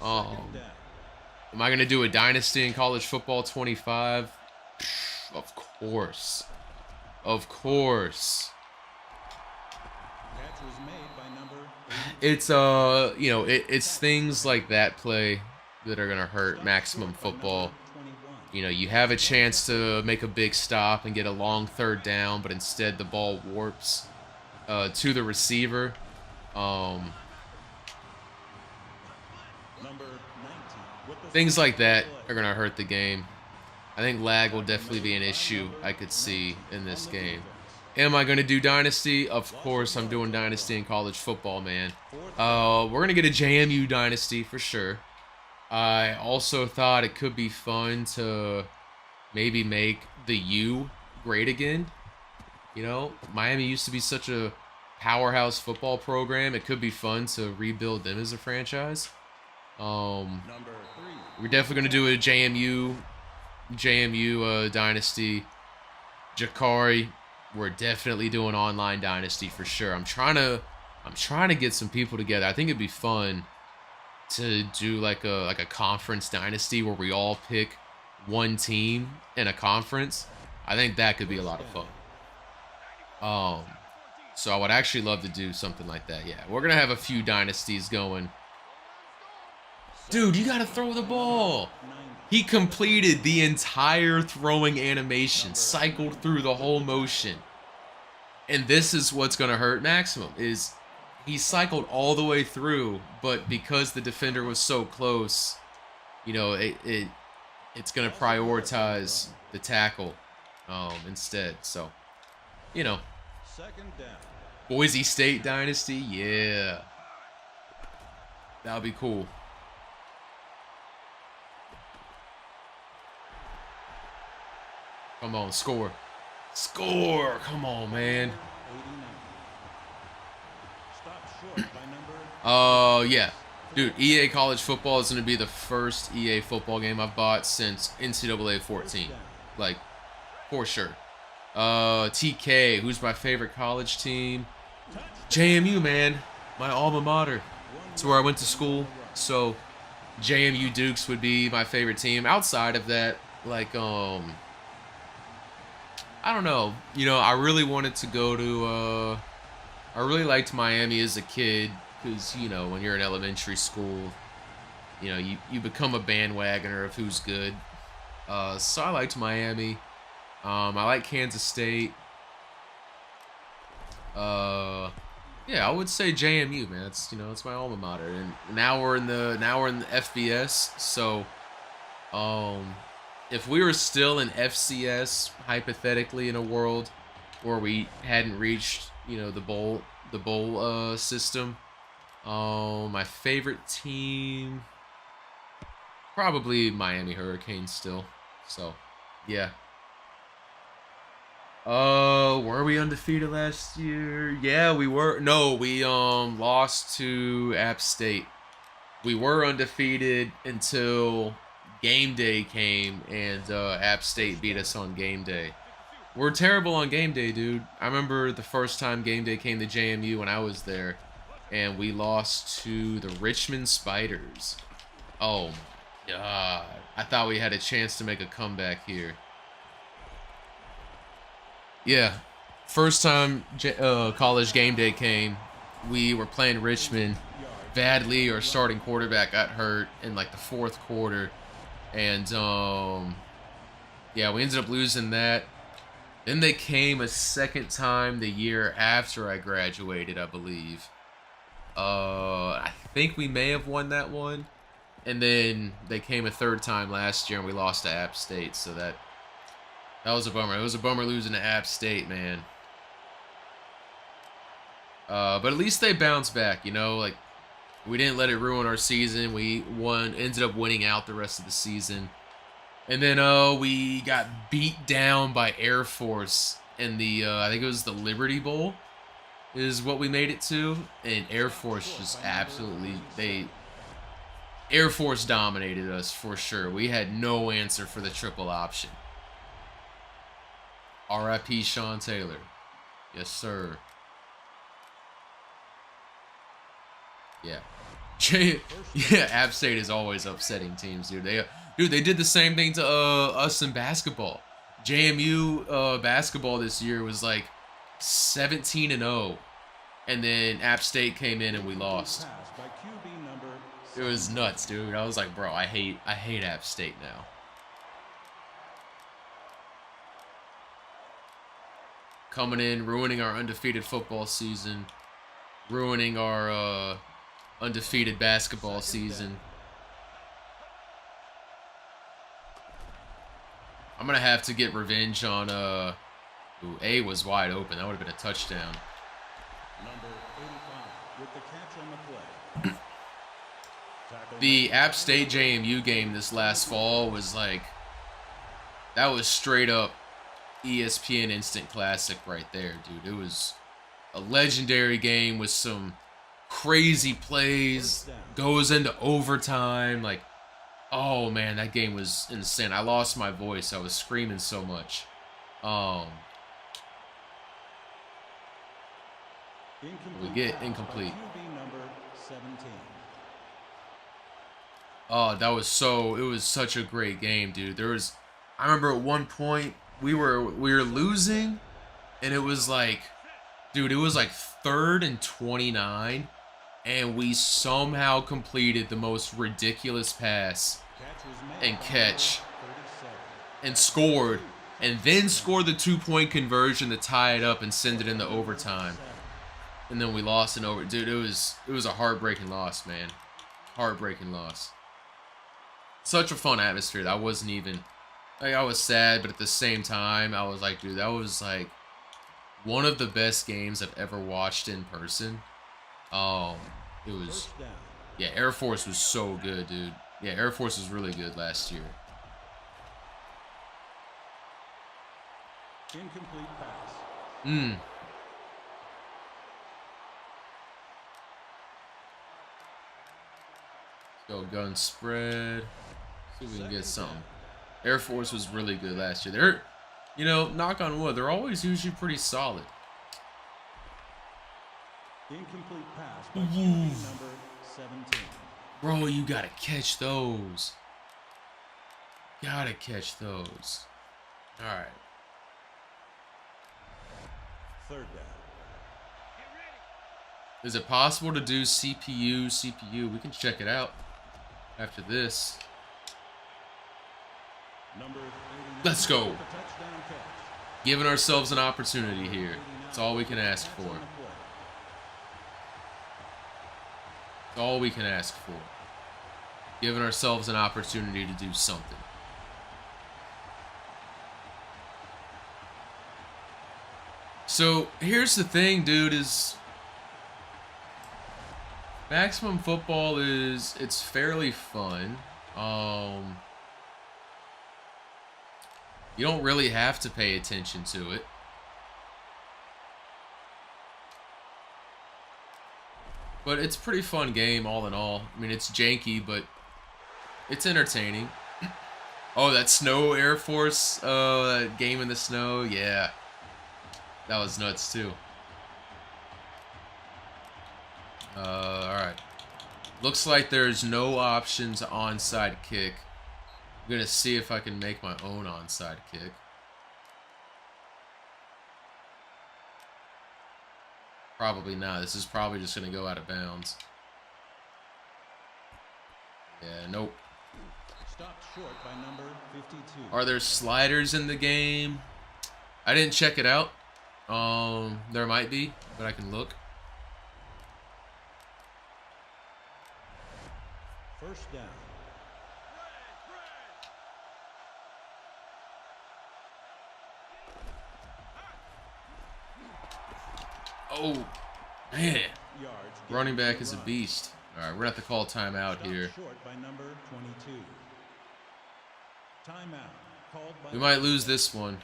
am I gonna do a Dynasty in college football 25? Of course. Of course. Catch was made by number 8. It's you know, it's things like that play that are gonna hurt Maximum Football. 21. You know, you have a chance to make a big stop and get a long 3rd down, but instead the ball warps to the receiver. Number 19. With the Things like that are gonna hurt the game. I think lag will definitely be an issue I could see in this game. Am I going to do Dynasty? Of course I'm doing Dynasty in college football, man. We're going to get a JMU Dynasty for sure. I also thought it could be fun to maybe make the U great again. You know, Miami used to be such a powerhouse football program. It could be fun to rebuild them as a franchise. number 3. We're definitely going to do a JMU Dynasty. Jakari, we're definitely doing online Dynasty for sure. I'm trying to get some people together. I think it'd be fun to do like a conference Dynasty where we all pick one team in a conference. I think that could be a lot of fun. So I would actually love to do something like that. Yeah, we're gonna have a few Dynasties going. Dude, you gotta throw the ball. He completed the entire throwing animation, cycled through the whole motion. And this is what's going to hurt Maximum, is he cycled all the way through, but because the defender was so close, you know, it's going to prioritize the tackle instead. So, you know, 2nd down. Boise State Dynasty, yeah. That would be cool. Come on, score. Score! Come on, man. 89. Stopped short by number. Yeah. Dude, EA College Football is going to be the first EA football game I've bought since NCAA 14. Like, for sure. TK, who's my favorite college team? JMU, man. My alma mater. It's where I went to school. So, JMU Dukes would be my favorite team. Outside of that, like, I don't know. You know, I really wanted to go to, I really liked Miami as a kid because, you know, when you're in elementary school, you know, you become a bandwagoner of who's good. So I liked Miami. I like Kansas State. Yeah, I would say JMU, man. It's, you know, it's my alma mater. And now we're in the FBS, so if we were still in FCS, hypothetically, in a world where we hadn't reached, you know, the bowl system, My favorite team, probably Miami Hurricanes still. So, yeah. Were we undefeated last year? Yeah, we were. No, we lost to App State. We were undefeated until game day came, and App State beat us on game day. We're terrible on game day, dude. I remember the first time game day came to JMU when I was there, and we lost to the Richmond Spiders. Oh my god. I thought we had a chance to make a comeback here. Yeah. First time college game day came, we were playing Richmond. Vadley, our starting quarterback, got hurt in like the fourth quarter. And yeah, we ended up losing that. Then they came a second time the year after I graduated, I believe. I think we may have won that one. And then they came a third time last year and we lost to App State. So that was a bummer. It was a bummer losing to App State, man. But at least they bounced back, you know, like we didn't let it ruin our season. We ended up winning out the rest of the season. And then we got beat down by Air Force in the I think it was the Liberty Bowl is what we made it to, and Air Force just absolutely Air Force dominated us for sure. We had no answer for the triple option. R.I.P. Sean Taylor. Yes, sir. Yeah. Yeah, App State is always upsetting teams, dude. They did the same thing to us in basketball. JMU basketball this year was like 17-0, and then App State came in and we lost. It was nuts, dude. I was like, bro, I hate App State now. Coming in, ruining our undefeated football season, ruining our undefeated basketball season. I'm gonna have to get revenge on ooh, A was wide open. That would have been a touchdown. Number 85 with the catch on the play. The App State JMU game this last fall was like, that was straight up ESPN Instant Classic right there, dude. It was a legendary game with some crazy plays, goes into overtime. Like, oh man, that game was insane. I lost my voice. I was screaming so much. We get incomplete. Oh, it was such a great game, dude. I remember at one point we were losing, and it was like, dude, it was like 3rd and 29, and we somehow completed the most ridiculous pass and catch and scored, and then scored the 2-point conversion to tie it up and send it into overtime. And then we lost in over. Dude, it was a heartbreaking loss, man. Heartbreaking loss. Such a fun atmosphere. That wasn't even, like, I was sad, but at the same time, I was like, dude, that was like one of the best games I've ever watched in person. It was, yeah, Air Force was so good, dude. Yeah, Air Force was really good last year. Incomplete pass. Go gun spread. See if we can get something. Air Force was really good last year. They're, you know, knock on wood, they're always usually pretty solid. Incomplete pass by QB number 17. Bro, you gotta catch those. Gotta catch those. Alright. 3rd down. Is it possible to do CPU? We can check it out after this. Number 89 Let's go. with the touchdown catch. Giving ourselves an opportunity here. That's all we can ask for. That's all we can ask for. Giving ourselves an opportunity to do something. So here's the thing, dude, is Maximum football it's fairly fun. You don't really have to pay attention to it. But it's a pretty fun game all in all. I mean, it's janky, but it's entertaining. Oh, that Snow Air Force that game in the snow, yeah. That was nuts too. Alright. Looks like there's no options onside kick. I'm gonna see if I can make my own onside kick. Probably not. This is probably just gonna go out of bounds. Yeah, nope. Stopped short by number 52. Are there sliders in the game? I didn't check it out. There might be, but I can look. First down. Oh, man. Yards. Running back is a beast. All right, we're going to have to call timeout Stopped here. short by number 22. Timeout called by We might lose this one.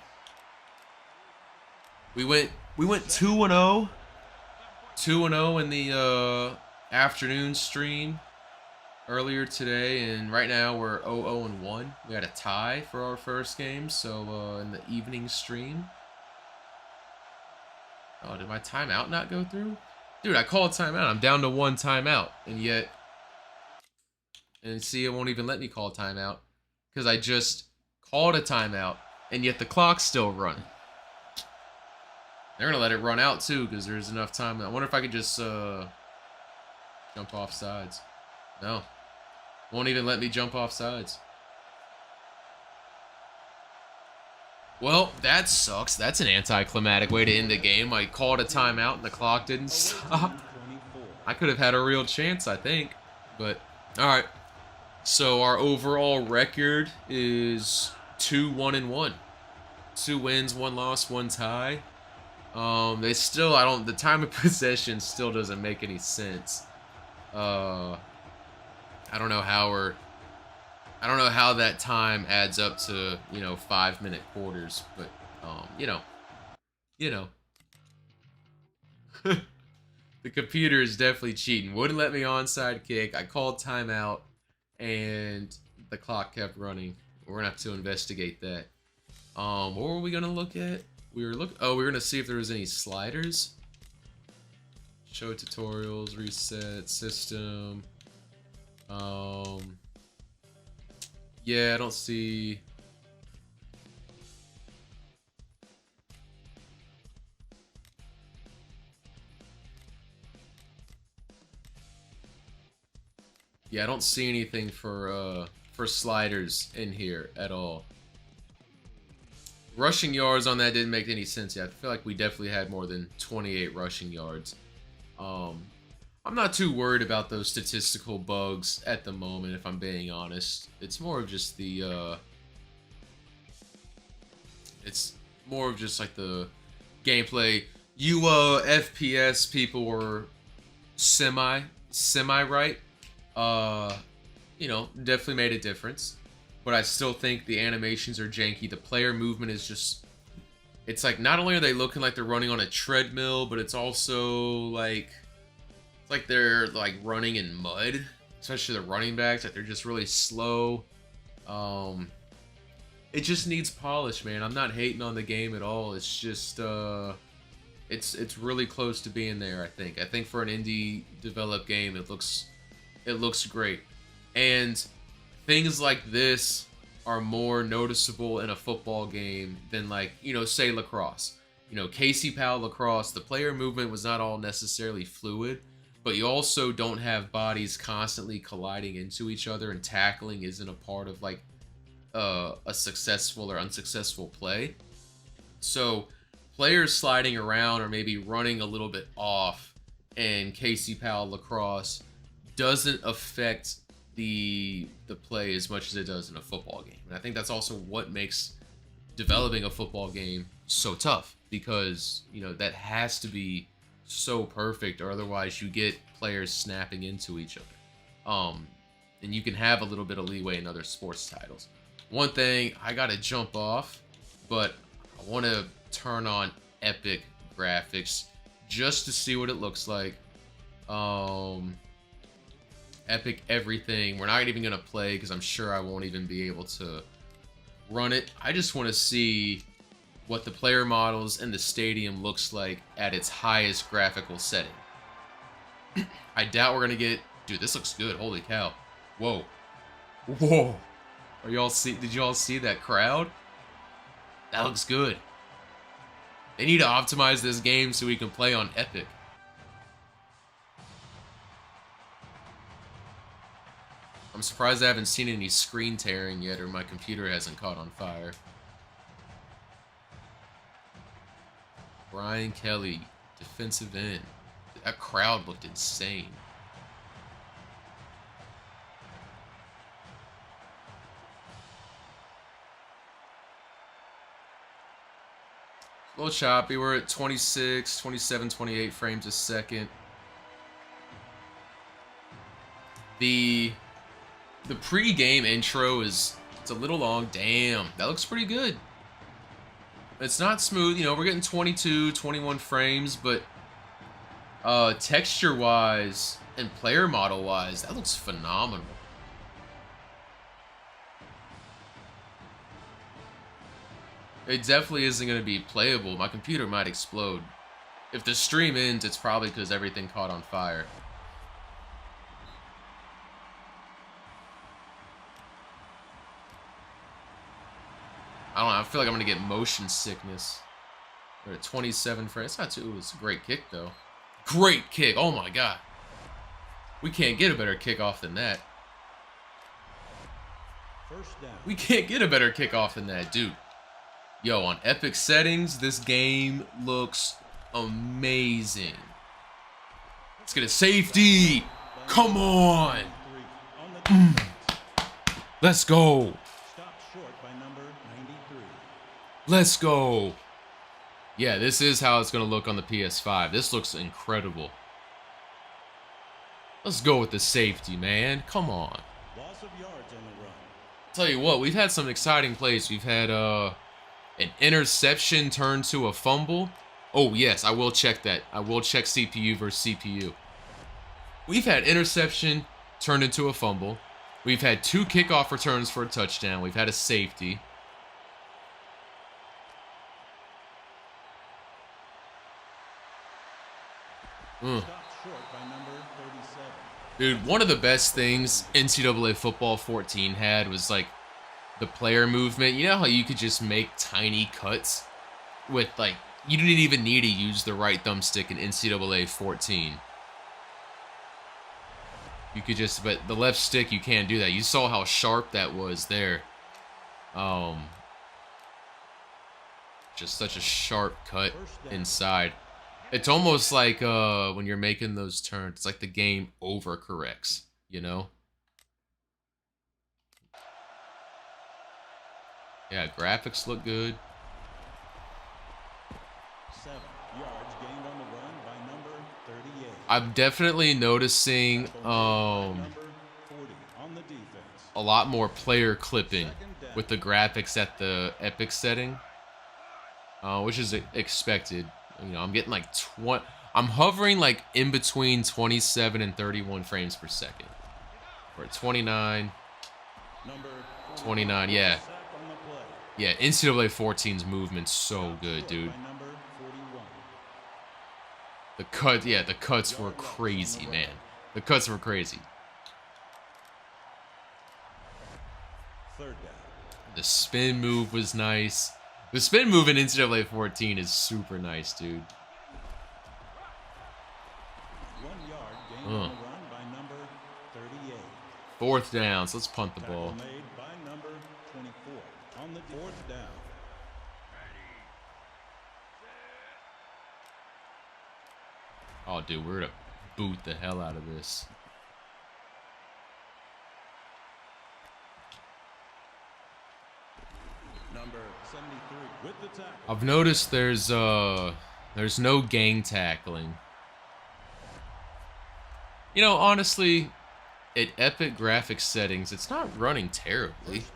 We went 2-0. 2-0 in the afternoon stream earlier today, and right now we're 0-1. We had a tie for our first game, so in the evening stream. Oh, did my timeout not go through? Dude, I called timeout. I'm down to 1 timeout, and yet... And see, it won't even let me call timeout, because I just called a timeout, and yet the clock's still running. They're going to let it run out, too, because there's enough time. I wonder if I could just jump off sides. No. Won't even let me jump off sides. Well, that sucks. That's an anticlimactic way to end the game. I called a timeout and the clock didn't stop. I could have had a real chance, I think. But, alright. So our overall record is 2-1-1. 2 wins, 1 loss, 1 tie. They still, the time of possession still doesn't make any sense. I don't know how that time adds up to, 5-minute quarters, but, you know. The computer is definitely cheating. Wouldn't let me onside kick. I called timeout, and the clock kept running. We're gonna have to investigate that. What were we gonna look at? We were gonna see if there was any sliders. Show tutorials, reset, system. Yeah, I don't see... Yeah, I don't see anything for sliders in here at all. Rushing yards on that didn't make any sense yet. I feel like we definitely had more than 28 rushing yards. I'm not too worried about those statistical bugs at the moment, if I'm being honest. It's more of just the, it's more of just like the gameplay. You, FPS people were semi right. Definitely made a difference. But I still think the animations are janky. The player movement is just... It's like, not only are they looking like they're running on a treadmill, but it's also like... It's like they're like running in mud. Especially the running backs. Like they're just really slow. It just needs polish, man. I'm not hating on the game at all. It's just... It's really close to being there, I think. I think for an indie developed game, it looks great. And things like this are more noticeable in a football game than, like, say lacrosse. Casey Powell lacrosse, the player movement was not all necessarily fluid, but you also don't have bodies constantly colliding into each other, and tackling isn't a part of, like, a successful or unsuccessful play. So players sliding around or maybe running a little bit off in Casey Powell lacrosse doesn't affect the play as much as it does in a football game. And I think that's also what makes developing a football game so tough, because that has to be so perfect, or otherwise you get players snapping into each other. And you can have a little bit of leeway in other sports titles. One thing, I gotta jump off, but I want to turn on Epic graphics just to see what it looks like. Epic everything. We're not even gonna play because I'm sure I won't even be able to run it. I just want to see what the player models and the stadium looks like at its highest graphical setting. I doubt we're gonna get... Dude, this looks good. Holy cow. Whoa. Whoa. Are y'all see? Did y'all see that crowd? That looks good. They need to optimize this game so we can play on Epic. I'm surprised I haven't seen any screen tearing yet, or my computer hasn't caught on fire. Brian Kelly, defensive end. That crowd looked insane. A little choppy. We're at 26, 27, 28 frames a second. The pre-game intro it's a little long. Damn, that looks pretty good. It's not smooth, you know, we're getting 22, 21 frames, but texture-wise and player model-wise, that looks phenomenal. It definitely isn't going to be playable. My computer might explode. If the stream ends, it's probably because everything caught on fire. I don't know, I feel like I'm going to get motion sickness. We're at 27 frames. It's not too... It's a great kick, though. Great kick! Oh my god. We can't get a better kickoff than that. First down. We can't get a better kickoff than that, dude. Yo, on Epic settings, this game looks amazing. Let's get a safety! Come on! Let's go! Stopped short by number 93. Let's go! Yeah, this is how it's going to look on the PS5. This looks incredible. Let's go with the safety, man. Come on. Loss of yards on the run. Tell you what, we've had some exciting plays. We've had an interception turned to a fumble. Oh, yes, I will check that. I will check CPU versus CPU. We've had interception turned into a fumble. We've had 2 kickoff returns for a touchdown. We've had a safety. Stopped short by number 37. Dude, one of the best things NCAA Football 14 had was like the player movement. You know how you could just make tiny cuts with like, you didn't even need to use the right thumbstick in NCAA 14. You could just, but the left stick, you can't do that. You saw how sharp that was there. Just such a sharp cut inside. It's almost like when you're making those turns, it's like the game overcorrects, you know? Yeah, graphics look good. 7 yards gained on the run by number 38. I'm definitely noticing Number 40 on the defense. a lot more player clipping with the graphics at the Epic setting, which is expected. You know, I'm getting like I'm hovering like in between 27 and 31 frames per second. We're at 29, Number 29, yeah. sack on the play. Yeah, NCAA 14's movement's so good, dude. By number 41. The cuts were crazy, man. The cuts were crazy. Third down. The spin move was nice. The spin move in NCAA 14 is super nice, dude. 1 yard gained on the run by number 38. 4th down, so let's punt the ball. Tackle made by number 24 on the 4th down. Oh, dude, we're gonna boot the hell out of this. Number 73 with the tackle. I've noticed there's no gang tackling You know, honestly, at epic graphics settings, it's not running terribly. First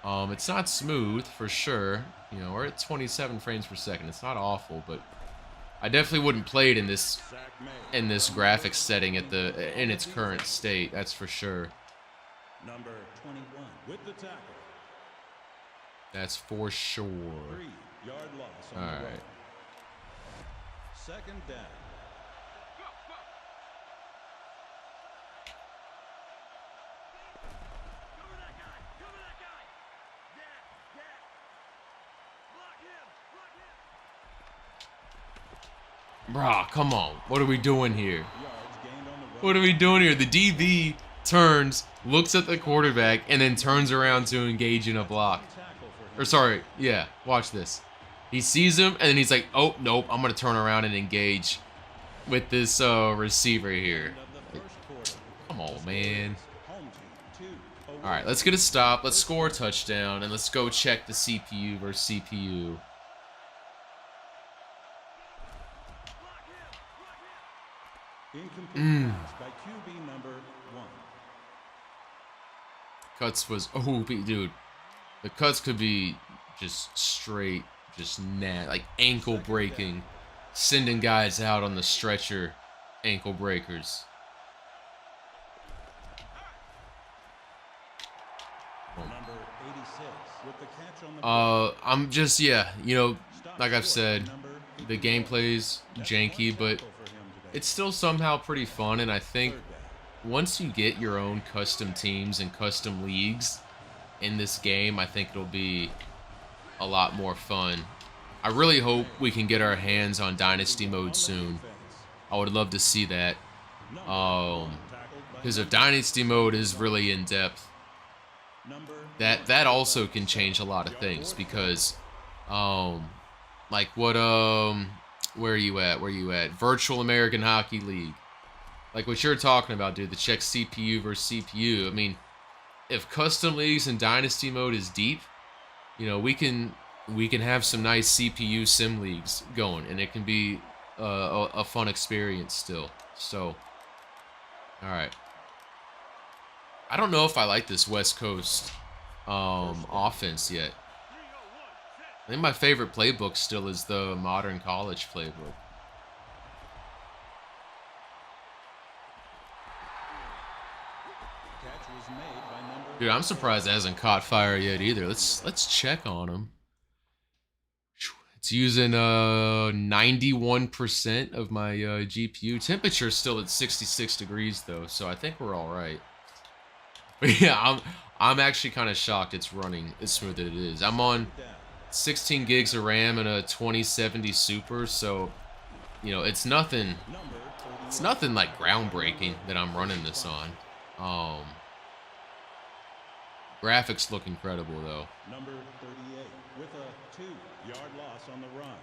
down. It's not smooth for sure. You know, we're at 27 frames per second. It's not awful, but I definitely wouldn't play it in this graphics setting in its current state. That's for sure. Number 21 with the tackle. That's for sure. 3-yard loss on All the right. run. Second down. Brah, come on. What are we doing here? Yards gained on the run. What are we doing here? The DB turns, looks at the quarterback, and then turns around to engage in a block. Tackle for him. Or sorry, yeah, watch this. He sees him, and then he's like, oh, nope, I'm going to turn around and engage with this receiver here. Of the first quarter. Come on, man. Home team 2 away. All right, let's get a stop. Let's score a touchdown, and let's go check the CPU versus CPU. Incomplete pass by QB number 1. Cuts was, oh, dude. The cuts could be just straight, just like ankle breaking. Sending guys out on the stretcher, ankle breakers. Number 86 with the catch on the I'm just, yeah, you know, like I've said, the gameplay's janky, but it's still somehow pretty fun, and I think once you get your own custom teams and custom leagues in this game, I think it'll be a lot more fun. I really hope we can get our hands on Dynasty mode soon. I would love to see that. Because if Dynasty mode is really in-depth, that also can change a lot of things, because like what where are you at? Virtual American Hockey League. Like what you're talking about, dude, the check CPU versus CPU. I mean, if custom leagues and Dynasty mode is deep, you know, we can have some nice CPU sim leagues going, and it can be a fun experience still. So, all right. I don't know if I like this West Coast offense yet. I think my favorite playbook still is the Modern College playbook. catch was made by number Dude, I'm surprised it hasn't caught fire yet either. Let's check on him. It's using 91% of my GPU. Temperature's still at 66 degrees though, so I think we're all right. But yeah, I'm actually kind of shocked it's running as smooth as it is. I'm on 16 gigs of RAM and a 2070 Super, so you know it's nothing like groundbreaking that I'm running this on. Graphics look incredible though. number 38 with a 2-yard loss on the run.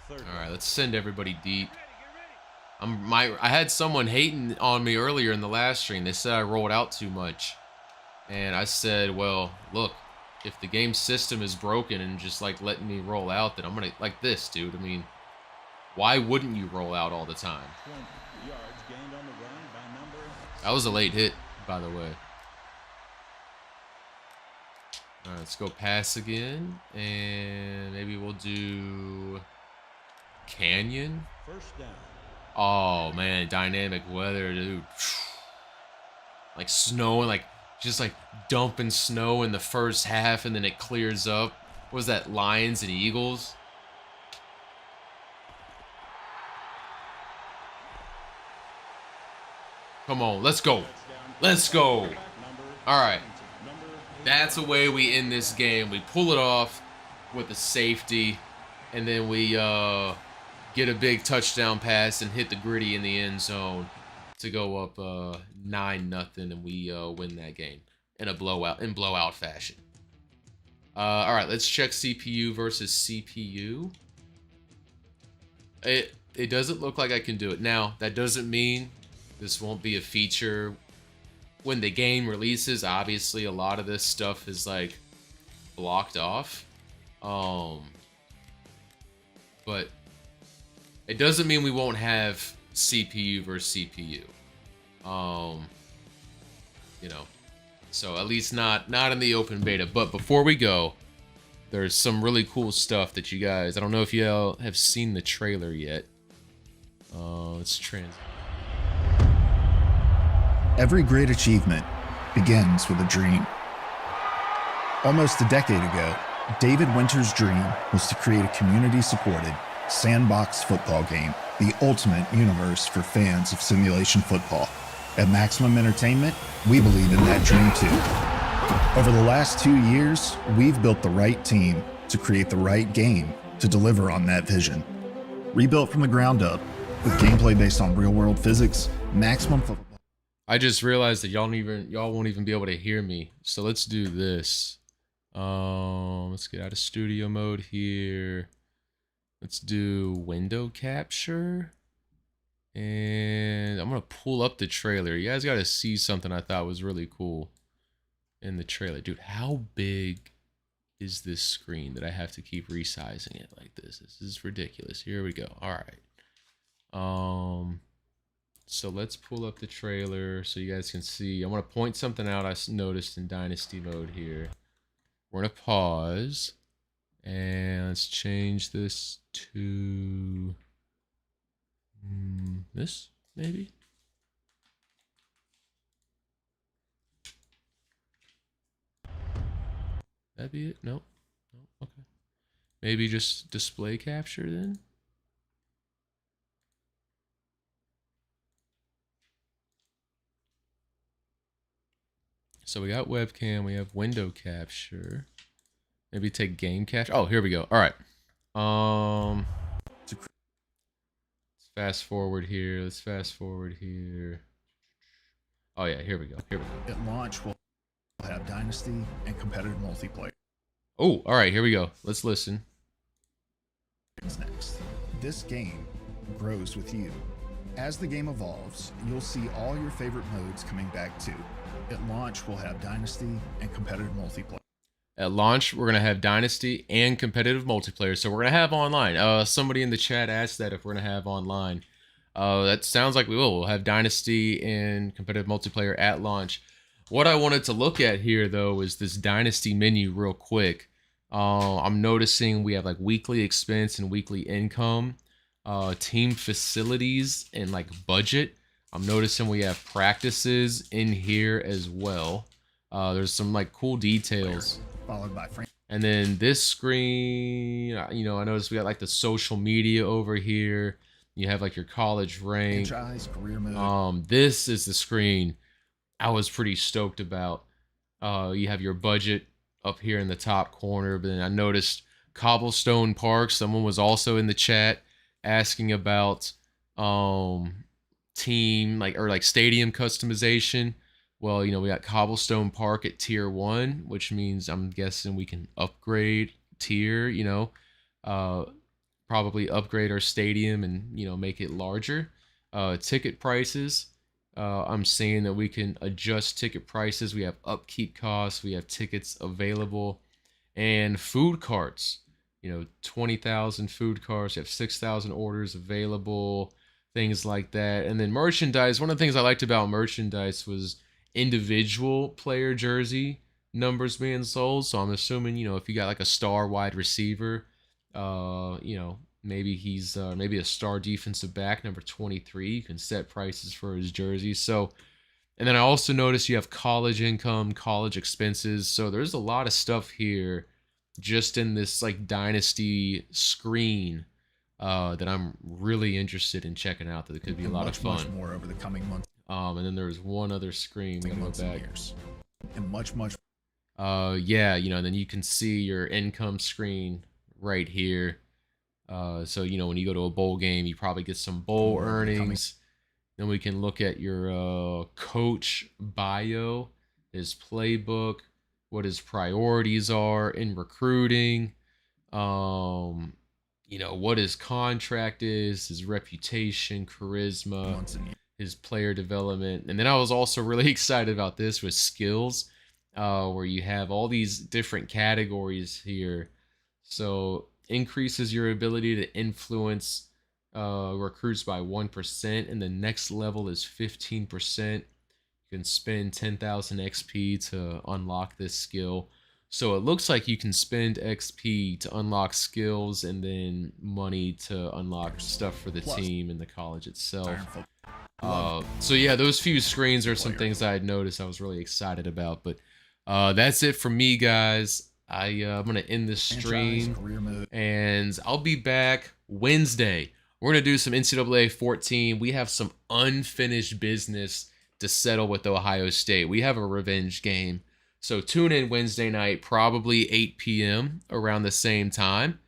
Third All right, let's send everybody deep. I had someone hating on me earlier in the last stream. They said I rolled out too much. And I said, well, look, if the game system is broken and just like letting me roll out, then I'm gonna like this, dude. I mean, why wouldn't you roll out all the time? 20 yards gained on the run by number That was a late hit, by the way. All right, let's go pass again, and maybe we'll do Canyon. first down. Oh man, dynamic weather, dude. Like snowing, like just like dumping snow in the first half, and then it clears up. What was that, Lions and Eagles? Come on, let's go. Let's go. All right. That's the way we end this game. We pull it off with a safety, and then we get a big touchdown pass and hit the gritty in the end zone to go up 9-0, and we win that game in blowout fashion. All right, let's check CPU versus CPU. It doesn't look like I can do it. Now, that doesn't mean this won't be a feature when the game releases. Obviously, a lot of this stuff is like blocked off. But It doesn't mean we won't have CPU versus CPU. You know, so at least not in the open beta. But before we go, there's some really cool stuff that you guys, I don't know if you all have seen the trailer yet. Let's Every great achievement begins with a dream. Almost a decade ago, David Winter's dream was to create a community-supported sandbox football game, the ultimate universe for fans of simulation football. At Maximum Entertainment, we believe in that dream too. Over the last 2 years, we've built the right team to create the right game to deliver on that vision. Rebuilt from the ground up, with gameplay based on real-world physics, Maximum Football. I just realized that y'all won't even be able to hear me. So let's do this. Let's get out of studio mode here. Let's do window capture. And I'm going to pull up the trailer. You guys got to see something I thought was really cool in the trailer. Dude, how big is this screen that I have to keep resizing it like this? This is ridiculous. Here we go. All right. So let's pull up the trailer so you guys can see. I want to point something out I noticed in Dynasty mode here. We're going to pause. And let's change this to this, maybe? That be it? Nope. Nope. Okay. Maybe just display capture then? So we got webcam, we have window capture. Maybe take game capture. Oh, here we go. All right. Let's fast forward here. Let's fast forward here. Oh yeah, here we go. Here we go. At launch, we'll have Dynasty and competitive multiplayer. Oh, all right, here we go. Let's listen. Next. This game grows with you. As the game evolves, you'll see all your favorite modes coming back too. At launch, we'll have Dynasty and competitive multiplayer. At launch, we're going to have Dynasty and competitive multiplayer. So we're going to have online. Somebody in the chat asked that if we're going to have online. That sounds like we will. We'll have Dynasty and competitive multiplayer at launch. What I wanted to look at here, though, is this Dynasty menu real quick. I'm noticing we have like weekly expense and weekly income, team facilities, and like budget. I'm noticing we have practices in here as well. There's some like cool details. Followed by and then this screen, you know, I noticed we got like the social media over here. You have like your college rank. Career mode. This is the screen I was pretty stoked about. You have your budget up here in the top corner, but then I noticed Cobblestone Park. Someone was also in the chat asking about team or stadium customization. Well, you know, we got Cobblestone Park at tier 1, which means I'm guessing we can upgrade tier, you know, probably upgrade our stadium and, you know, make it larger. Ticket prices, I'm seeing that we can adjust ticket prices. We have upkeep costs, we have tickets available, and food carts, you know, 20,000 food carts, you have 6,000 orders available, things like that. And then merchandise, one of the things I liked about merchandise was individual player jersey numbers being sold. So I'm assuming, you know, if you got like a star wide receiver, you know, maybe he's maybe a star defensive back number 23, you can set prices for his jersey. So, and then I also noticed you have college income, college expenses. So there's a lot of stuff here just in this like Dynasty screen that I'm really interested in checking out. That it could be a lot of fun. Much more over the coming months. And then there's one other screen. We go back. And much. Yeah, you know, then you can see your income screen right here. So, you know, when you go to a bowl game, you probably get some bowl earnings. Then we can look at your coach bio, his playbook, what his priorities are in recruiting. You know, what his contract is, his reputation, charisma, his player development. And then I was also really excited about this with skills, where you have all these different categories here. So increases your ability to influence recruits by 1%, and the next level is 15%. You can spend 10,000 XP to unlock this skill. So it looks like you can spend XP to unlock skills and then money to unlock stuff for the team and the college itself. So yeah, those few screens are some things I had noticed I was really excited about. But that's it for me, guys. I'm going to end this stream, and I'll be back Wednesday. We're going to do some NCAA 14. We have some unfinished business to settle with Ohio State. We have a revenge game. So tune in Wednesday night, probably 8 p.m. around the same time.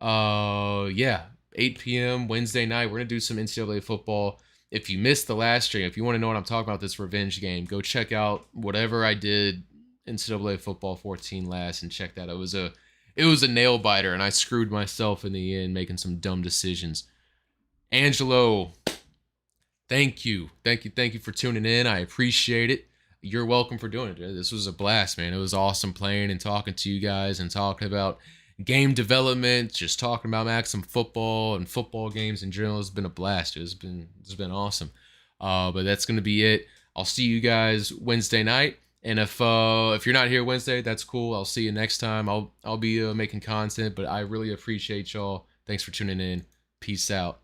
Yeah, 8 p.m. Wednesday night. We're going to do some NCAA football. If you missed the last stream, if you want to know what I'm talking about, this revenge game, go check out whatever I did NCAA football 14 last and check that. It was a nail biter, and I screwed myself in the end making some dumb decisions. Angelo, thank you for tuning in. I appreciate it. You're welcome for doing it. This was a blast, man. It was awesome playing and talking to you guys and talking about game development, just talking about Maxium football and football games in general. It's been a blast. It's been awesome. But that's gonna be it. I'll see you guys Wednesday night. And if you're not here Wednesday, that's cool. I'll see you next time. I'll be making content, but I really appreciate y'all. Thanks for tuning in. Peace out.